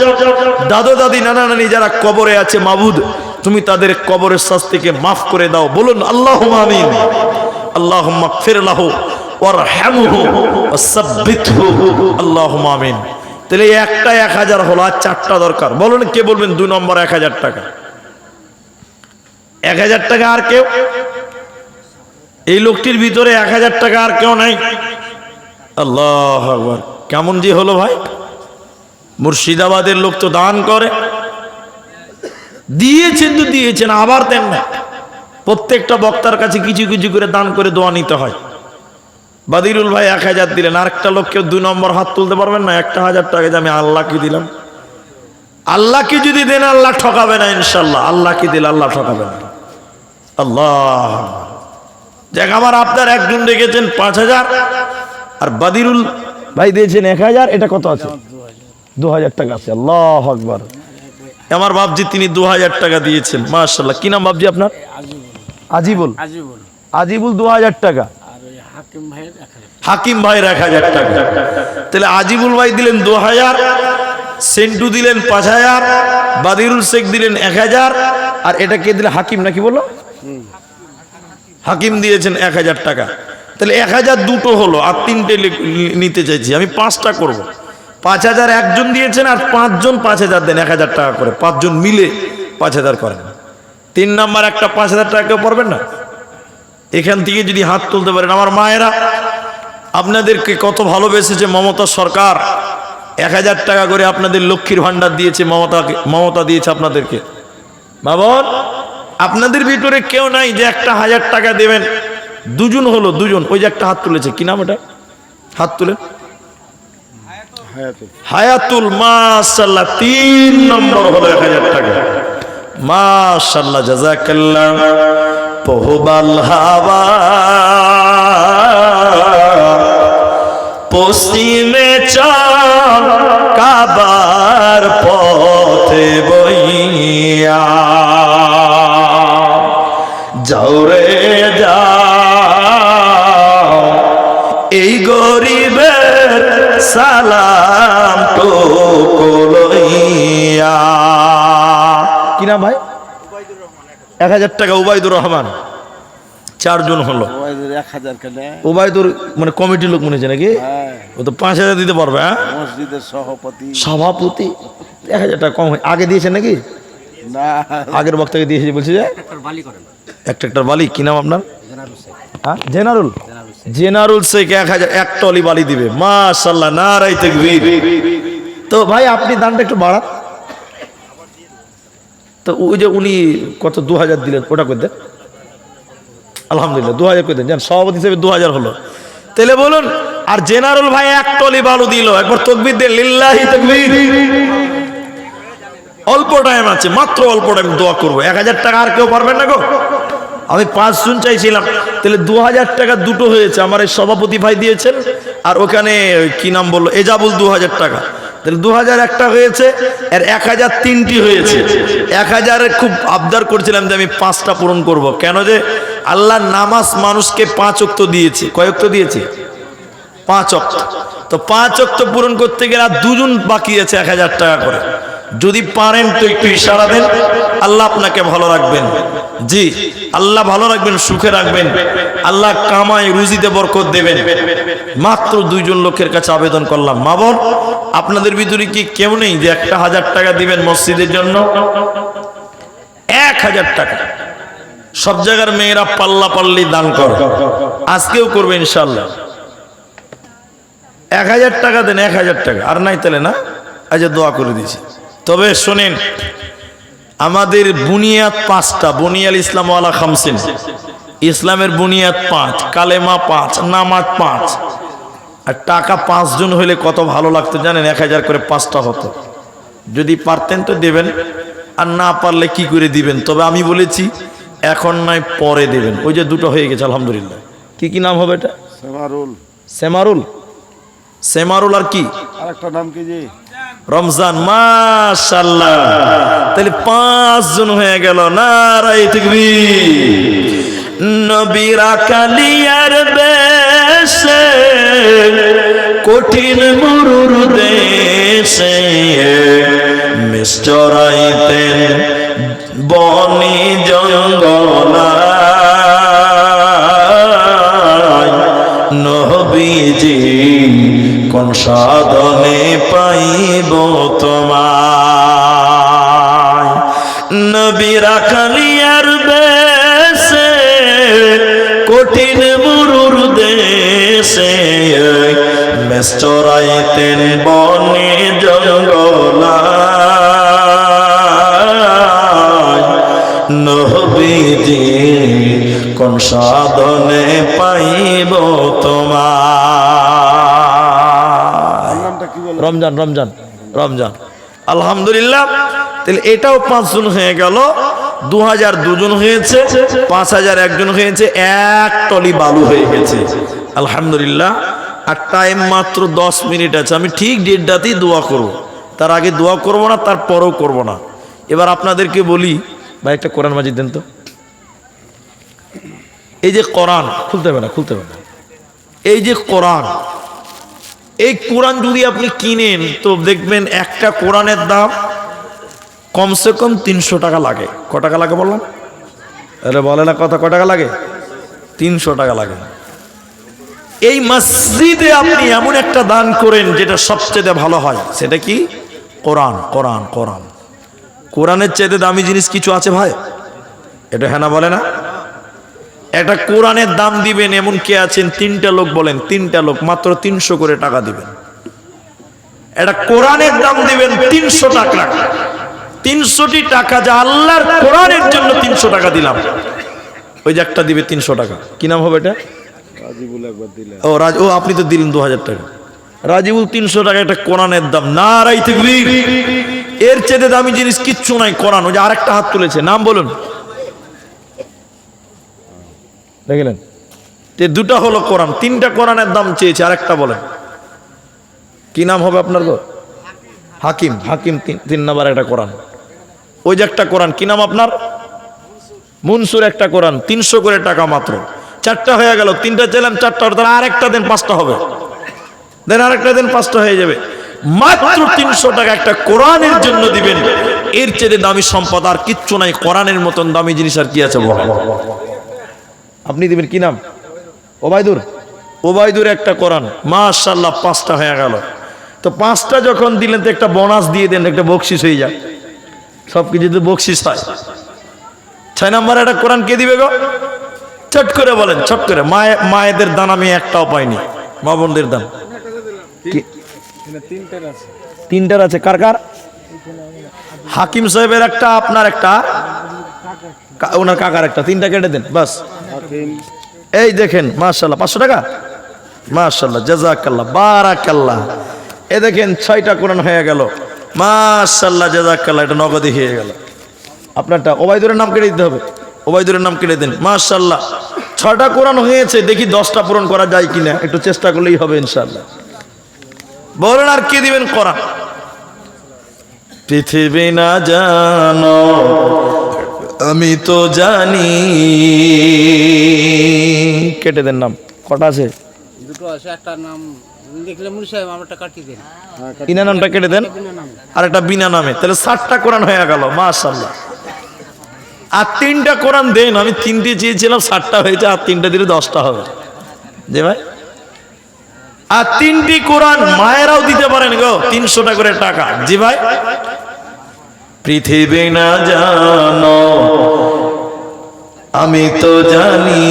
দাদু দাদি নানা নানি যারা কবরে আছে, মাবুদ তুমি তাদের কবরের শাস্তিকে মাফ করে দাও। বলুন আল্লাহুম্মা আমিন। আল্লাহুম্মা গফির লাহু ওয়ারহামহু ওয়াসাব্বিতহু। আল্লাহুম্মা আমিন। তাহলে একটা 1000 হলো, আর 4টা দরকার। বলুন কে বলবেন 2 নম্বর 1000 টাকা? 1000 টাকা আর কেউ? এই লোকটির ভিতরে 1000 টাকা আর কেউ নাই? আল্লাহু আকবার। কেমন যে হলো ভাই, মুর্শিদাবাদের লোক তো দান করে, দিয়েছেন তো দিয়েছেন, আবার দেন না। প্রত্যেকটা বক্তার কাছে কিছু কিছু করে দান করে দোয়া নিতে হয়। বাদিরুল ভাই 1000 দিলেন, আরেকটা লোক কেউ 2 নম্বর হাত তুলতে পারবেন না? 1000 টাকা যে আমি আল্লাহকে দিলাম। আল্লাহকে যদি দেন আল্লাহ ঠকাবে না ইনশাল্লাহ। আল্লাহকে দিলে আল্লাহ ঠকাবে না। আল্লাহ দেখ, আমার আপনার একজন রেখেছেন 5000, আর বাদিরুল ভাই দিয়েছেন 1000। এটা কত আছে? 2000 টাকা আছে। আল্লাহু আকবার। আমার বাপজি তিনি 2000 টাকা দিয়েছেন, মাশাআল্লাহ। কি নাম বাপজি আপনার? আজিবুল। আজিবুল 2000 টাকা। হাকিম ভাইয়ের 1000 টাকা। তাহলে আজিবুল ভাই দিলেন 2000, সেন্টু দিলেন 5000, বাদিরুল শেখ দিলেন 1000, আর এটা কে দিলে? হাকিম নাকি বললো? হাকিম দিয়েছেন 1000 টাকা। তাহলে 1000 দুটো হলো, আর 3টে নিতে চাইছি আমি, 5টা করব। 5000 একজন দিয়েছেন, আর 5 জন 5000 দেন, 1000 টাকা করে। 5 জন মিলে 5000 করেন। 3 নাম্বার একটা 5000 টাকা কেউ পারবেন না? এখান থেকে যদি হাত তুলতে পারেন। আমার মায়েরা আপনাদেরকে কত ভালোবেসেছে মমতা সরকার। 1000 টাকা করে আপনাদের লক্ষ্মীর ভান্ডার দিয়েছে, মমতা দিয়েছে আপনাদেরকে। বাবন আপনাদের ভিতরে কেউ নাই যে একটা 1000 টাকা দেবেন? 2 জন হলো, 2 জন। ওই যে একটা হাত তুলেছে, কি নাম ওটা? হাত তুলে হায়াতুল। মাশাআল্লাহ 3 নম্বর হলো 1000 টাকা। মাশাআল্লাহ, জাযাকাল্লাহ। পহবাল হাওয়া পশ্চিমে চল, কাবার পথে বইয়া যাও রে যাও, এই গরিবের সালাম তো লইয়া। কি নাম ভাই? 1000 টাকা উবাইদুর রহমান। 4 জন হলো। উবাইদুর মানে কমিটির লোক মনে হচ্ছে নাকি? ও তো 5000 দিতে পারবে। হ্যাঁ, মসজিদের সভাপতি। 1000 টাকা কম আগে দিয়েছেন নাকি? না, আগের বক্তাকে দিয়েছে বলছে যে একটা বালি। কি নাম আপনার? হ্যাঁ, জেনারুল। জেনারুল শেখ 1000 এক টলি বালি দিবে। মাশাআল্লাহ, নারায়ে তাকবীর। তো ভাই আপনি দানটা একটু বাড়ান তো। ওই যে উনি কত 2000 দিলেন, ওটা করে দেন। আলহামদুলিল্লাহ 2000 করে দেন, জান সভাপতি হিসেবে 2000 হলো। তাহলে বলুন, আর জেনারুল ভাই 1 টলি বালু দিল। একবার তাকবীর দেন, লিল্লাহি তাকবীর। অল্প টাইম আছে, মাত্র অল্প টাইম দোয়া করবো। 1000 টাকা আর কেউ পারবেন না গো? আমি 5 জন চাইছিলাম, তাহলে 2000 টাকা দুটো হয়েছে। আমার এই সভাপতি ভাই দিয়েছেন, আর ওখানে কি নাম বললো, এজাবুল 2000 টাকা। তাহলে 2000 একটা হয়েছে, আর 1000 3টি হয়েছে। 1000 খুব আবদার করছিলাম যে আমি 5টা পূরণ করব। কেন যে আল্লাহ নামাজ মানুষকে 5 ওয়াক্ত দিয়েছে। কয় ওয়াক্ত দিয়েছে? 5 ওয়াক্ত। তো 5 ওয়াক্ত পূরণ করতে গেলে আর 2 জন বাকি আছে 1000 টাকা করে। যদি পারেন তো একটু ইশারা দেন, আল্লাহ আপনাকে ভালো রাখবেন। জি, আল্লাহ ভালো রাখবেন, সুখে রাখবেন। আল্লাহ কামাই রুজিতে বরকত দেবেন। মাত্র 2 জন লোকের কাছে আবেদন করলাম। মা বোন, আপনাদের ভিতরে কি কেউ নেই যে একটা 1000 টাকা দিবেন মসজিদের জন্য? 1000 টাকা। সব জায়গার মেয়েরা পাল্লা পাল্লি দান করে, আজকেও করবে ইনশাআল্লাহ। 1000 টাকা দেন, 1000 টাকা। আর নাই তাহলে না, আজ দোয়া করে দিয়েছি। তবে শোনেন, আমাদের বুনিয়াদ 5টা। বুনিয়াল ইসলাম ওয়ালা খামসিন। ইসলামের বুনিয়াদ 5, কালেমা 5, নামাজ 5, আর টাকা 5 জন হলে কত ভালো লাগতো জানেন? 1000 করে 5টা হতো। যদি পারতেন তো দেবেন, আর না পারলে কি করে দিবেন? তবে আমি বলেছি এখন নয়, পরে দেবেন। ওই যে 2টো হয়ে গেছে আলহামদুলিল্লাহ। কি নাম হবে এটা? সেমারুল। সেমারুল, সেমারুল। আর কি আরেকটা নাম কি? যে রমজান। মাশাআল্লাহ। তাহলে 5 জন হয়ে গেল। নারায়ে তাকবীর। নবীরা কালিয়ার বেশে কঠিন মরুর দেশে মিশ্চরাইতেন বনি জঙ্গলায়। নবীজি কোন সাধনে পাইব তোমায়। নবীরা কালিয়ার বেশে কঠিন মরুর দেশে মেশ্চরাইতেন বনে জঙ্গলায়। নবীজি কোন সাধনে পাইব তোমার। রমজান রমজান রমজান। আলহামদুলিল্লাহ। তাহলে এটাও 5 জন হয়ে গেল। 2002 জন হয়েছে, 5001 জন হয়েছে, 1 টলি বালু হয়ে গেছে। আলহামদুলিল্লাহ। আর টাইম মাত্র 10 মিনিট আছে। আমি ঠিক 1:30টাতেই দোয়া করব। তার আগে দোয়া করব না, তারপরেও করব না। এবার আপনাদেরকে বলি, ভাই একটা কোরআন মাজিদ দেন তো। এই যে কোরআন, খুলতে হবে না, খুলতে হবে না। এই যে কোরআন, এই কোরআন যদি আপনি কিনেন তো দেখবেন একটা কোরআনের দাম কমসে কম 300 টাকা লাগে। ক টাকা লাগে বললাম? আরে বলে না কথা, ক টাকা লাগে? 300 টাকা লাগে। এই মসজিদে আপনি এমন একটা দান করেন যেটা সবচেয়ে ভালো হয়। সেটা কি? কোরআন। কোরআন কোরআন কোরআনের চাইতে দামি জিনিস কিছু আছে ভাই? এটা হ্যাঁ না বলে না? একটা কোরআনের দাম দিবেন, এমন কে আছেন 3টা লোক বলেন, 3টা লোক মাত্র 300 করে টাকা দিবেন। একটা কোরআনের দাম দিবেন 300 টাকা। 300টি টাকা যা আল্লাহর কোরআনের জন্য 300 টাকা দিলাম। ওই যে একটা দিবে 300 টাকা। কি নাম হবে এটা? রাজিবুল। একবার দিলেন। ও আপনি তো দিলেন 2000 টাকা। রাজিবুল 300 টাকা একটা কোরআনের দাম। নারায়ে তাকবীর। এর চেয়ে দামি জিনিস কিচ্ছু নাই কোরআন। ওই যে আরেকটা হাত তুলেছে, নাম বলুন। দেখলেন? যে দুটা হলো কোরআন, 3টা কোরআনের দাম চেয়েছে। আরেকটা বলেন কি নাম হবে আপনার গো? হাকিম। হাকিম 3 নাম্বার একটা কোরআন। ওই যে একটা কোরআন, কি নাম আপনার? মনসুর। একটা কোরআন 300 করে টাকা মাত্র। 4টা হয়ে গেল। 3টা চাইলাম, 4টা। তাহলে আরেকটা দেন, 5টা হবে। দেন আরেকটা দেন, 5টা হয়ে যাবে। মাত্র 300 টাকা একটা কোরআনের জন্য দিবেন। এর চেয়ে দামি সম্পদ আর কিচ্ছু নাই। কোরআনের মতন দামি জিনিস আর কি আছে বলেন? আপনি দিবেন কি নাম? ওবায়দুর। ওবায়দুর একটা কোরআন। মাশাআল্লাহ, 5টা হয়ে গেল। তো 5টা যখন দিলেন তো একটা বোনাস দিয়ে দেন, একটা বকশিস হয়ে যায়। সব কিছু তো বকশিস হয়। 6 নাম্বার একটা কোরআন কে দিবে গো? চট করে বলেন, চট করে। মায়েদের দান আমি একটাও পাইনি। মা বোনদের দান 3টার আছে। কার কার? হাকিম সাহেবের একটা, আপনার একটা, ওনার কাকার একটা। 3টা কেটে দেন বাস। এই দেখেন মাশাআল্লাহ, 500 টাকা। মাশাআল্লাহ, জাযাকাল্লাহ, বারাকাল্লাহ। এই দেখেন 6টা কোরআন হয়ে গেল। মাশাআল্লাহ, জাযাকাল্লাহ। এটা নগদই হয়ে গেল। আপনারটা ওবায়দুরের নাম কেটে দিতে হবে। ওবায়দুরের নাম কেটে দেন। মাশাআল্লাহ, 6টা কোরআন হয়েছে। দেখি 10টা পূরণ করা যায় কিনা, একটু চেষ্টা করলেই হবে ইনশাআল্লাহ। বলেন আর কি দিবেন কোরআন? পৃথিবী না জানো আমি তো জানি। কেটে দেন নাম। কটা আছে? দুটো আছে। একটা নাম লিখলে মুনি সাহেব আমারটা কাটিয়ে দেন। ইনা নামটা কেটে দেন, আর একটা বিনা নামে। তাহলে 7টা কোরআন হয়ে গেল। মাশাআল্লাহ। আর 3টা কোরআন দেন। আমি 3টে চেয়েছিলাম, 7টা হয়েছে। আর 3টা দিলে 10টা হবে। যে ভাই, আর 3টি কোরআন মায়েরাও দিতে পারেন গো, 300 করে টাকা। জি ভাই। পৃথিবী না জানো আমি তো জানি।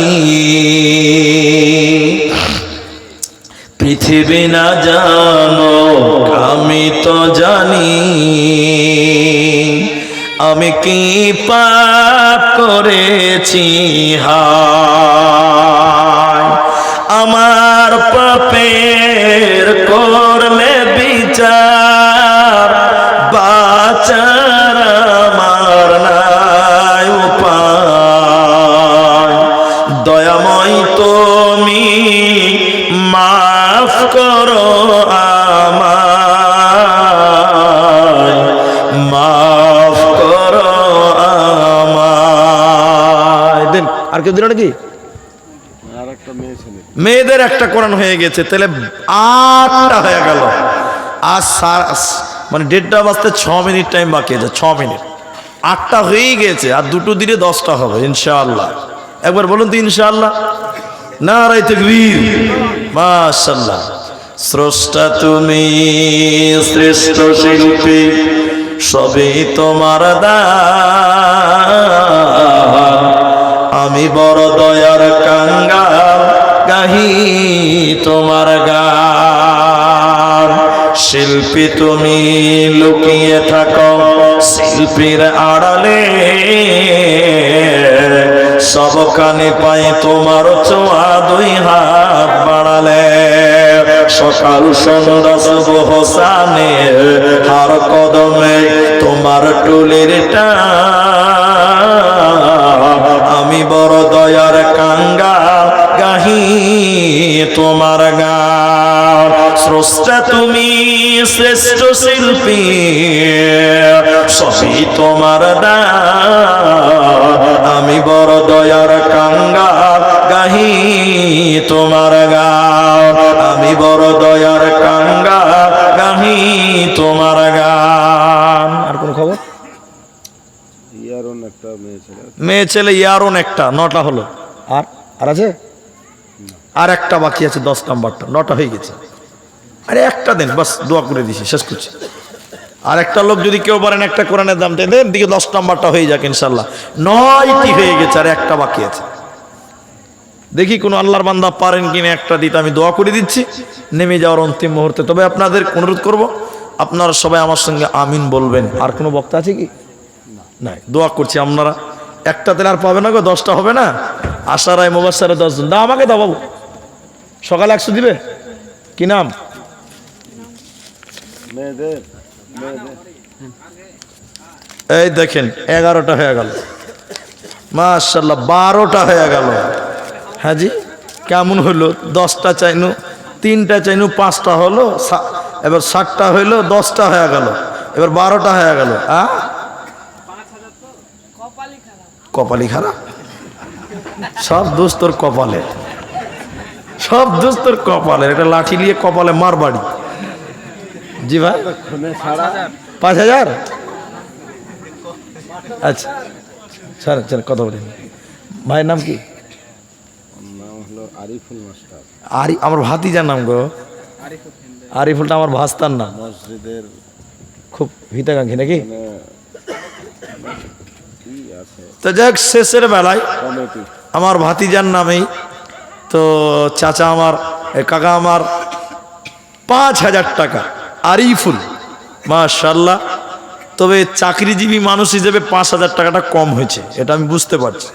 পৃথিবী না জানো আমি তো জানি। আমি কি পাপ করেছি হায়। আমার পাপের করলে বিচার, বাঁচার আমার নাই উপায়। দয়াময় তুমি মাফ করো আমায়, মাফ করো আর কেউ দিল নাকি? মেয়েদের একটা কোরআন হয়ে গেছে, তাহলে 8টা হয়ে গেল। আর মানে 1:30 বাজতে 6 মিনিট টাইম বাকি আছে, 6 মিনিট। 8টা হয়েই গেছে, আর 2টো দিলে 10টা হবে ইনশাআল্লাহ। একবার বলুন তো ইনশাআল্লাহ। নারায়ে তাকবীর, মাশাআল্লাহ। স্রষ্টা তুমি, শ্রেষ্ঠ শিল্পী, সবই তোমার দান। আমি বড় দয়ার কাঙ্গাল, গাহি তোমার গান। শিল্পী তুমি লুকিয়ে থাকো শিল্পীর আড়ালে, সবখানে পাই তোমার ছোঁয়া, 2 হাত বাড়ালে। সকাল সন্ধ্যা শুভ হোসানে, হার কদমে তোমার টুলির টান। আমি বড় দয়ার কাঙ্গাল, গাহি তোমার গান। স্রষ্টা তুমি, শ্রেষ্ঠ শিল্পী, সবই তোমার দান। আমি বড় দয়ার কাঙ্গাল, গাহি তোমার গান। আমি বড় দয়ার কাঙ্গাল, গাহি তোমার গান। আর কোন খবর? মেয়ে ছেলে ইয়ারন একটা, 9টা হলো। আর আর আছে? আর একটা বাকি আছে, 10 নাম্বারটা। 9টা হয়ে গেছে। আরে একটা দেন বাস, দোয়া করে দিছি, শেষ করছি। আর একটা লোক যদি কেউ পারেন একটা কোরআনের দাম দেন, দিকে 10 নাম্বারটা হয়ে যাক ইনশাল্লাহ। 9টি হয়ে গেছে, আর একটা বাকি আছে। দেখি কোন আল্লাহর বান্দা পারেন কিনা একটা দিতে, আমি দোয়া করে দিচ্ছি নেমে যাওয়ার অন্তিম মুহূর্তে। তবে আপনাদের অনুরোধ করব, আপনারা সবাই আমার সঙ্গে আমিন বলবেন। আর কোনো বক্তা আছে কি? নাই, দোয়া করছি আপনারা। একটা দিলে আর পাবে না গো, 10টা হবে না। আশারায় মুবাশশারা 10 জন দাও, আমাকে দাও বাবু। সকালে 100 দিবে। কি নাম? এই দেখেন 11টা হয়ে গেল, মাশাআল্লাহ। 12টা হয়ে গেল। হ্যাঁ জি, কেমন হলো? 10টা চাইনু, 3টা চাইনু, 5টা হলো, এবার 7টা হইলো, 10টা হয়ে গেল, এবার 12টা হয়ে গেল। কপালি খারাপ, সব দোষ তোর কপালে, সব দোষ তোর কপালে। এটা লাঠি নিয়ে কপালে মার বাড়ি। জি ভাই, 5000। আচ্ছা স্যার, স্যার কথা বলেন। ভাইয়ের নাম কি? আমার ভাতিজার নাম গো। আরিফুলটা আমার ভাস্তার নাম। খুব হিতাকাঙ্ক্ষী নাকি? তো যাক, শেষের বেলায় আমার ভাতিজার নামেই তো চাচা আমার, কাকা আমার 5000 টাকা আরিফুল, মাশাআল্লাহ। তবে চাকরিজীবী মানুষ হিসেবে 5000 টাকাটা কম হয়েছে, এটা আমি বুঝতে পারছি।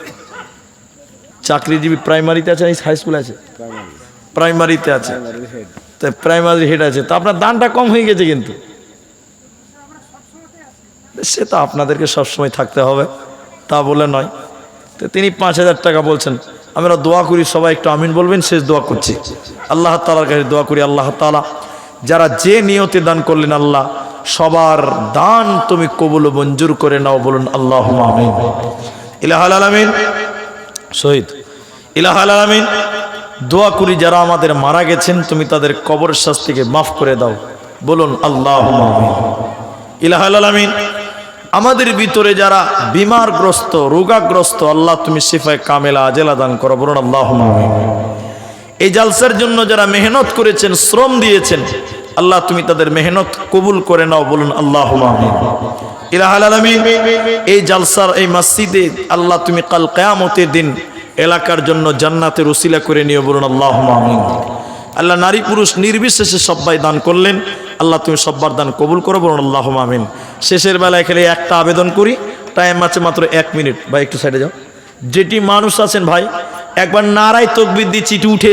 চাকরিজীবী প্রাইমারিতে আছে, হাই স্কুল আছে, প্রাইমারিতে আছে, তো প্রাইমারি হেড আছে, তো আপনার দানটা কম হয়ে গেছে। কিন্তু সে তো আপনাদেরকে সবসময় থাকতে হবে, তা বলে নয়। তো তিনি 5000 টাকা বলছেন। আমরা দোয়া করি, সবাই একটু আমিন বলবেন। শেষ দোয়া করছি, আল্লাহ তাআলার কাছে দোয়া করি, আল্লাহ তাআলা যারা যে নিয়তে দান করলেন, আল্লাহ সবার দান তুমি কবুল ও মঞ্জুর করে নাও। বলুন আল্লাহুম্মা আমিন। ইলাহুল আলামিন, শহীদ ইলাহুল আলামিন। দোয়া করি যারা আমাদের মারা গেছেন, তুমি তাদের কবরের শাস্তিকে মাফ করে দাও। বলুন আল্লাহুম্মা আমিন। ইলাহুল আলামিন। আমাদের ভিতরে যারা বিমারগ্রস্ত, রোগাগ্রস্ত, আল্লাহ তুমি শিফায়ে কামেলা আজেলা দান করো। বলুন আল্লাহুম্মা আমিন। এই জালসার জন্য যারা মেহনত করেছেন, শ্রম দিয়েছেন, আল্লাহ তুমি তাদের মেহনত কবুল করে নাও। বলুন আল্লাহুম্মা আমিন। ইলাহুল আলামিন। এই জালসার এই মসজিদে আল্লাহ তুমি কাল কিয়ামতের দিন এলাকার জন্য জান্নাতের উসিলা করে নিও। বলুন আল্লাহুম্মা আমিন। আল্লাহ নারী পুরুষ নির্বিশেষে সবাই দান করলেন, আল্লাহ তুমি সব্বার দান কবুল করো। বলুন আল্লাহুম্মা আমিন। শেষের বেলায় খেলে একটা আবেদন করি, টাইম আছে মাত্র 1 মিনিট। ভাই একটু সাইডে যাও। যেটি মানুষ আছেন ভাই, একবার নারায়ে তাকবীর দিয়ে চিঠি উঠে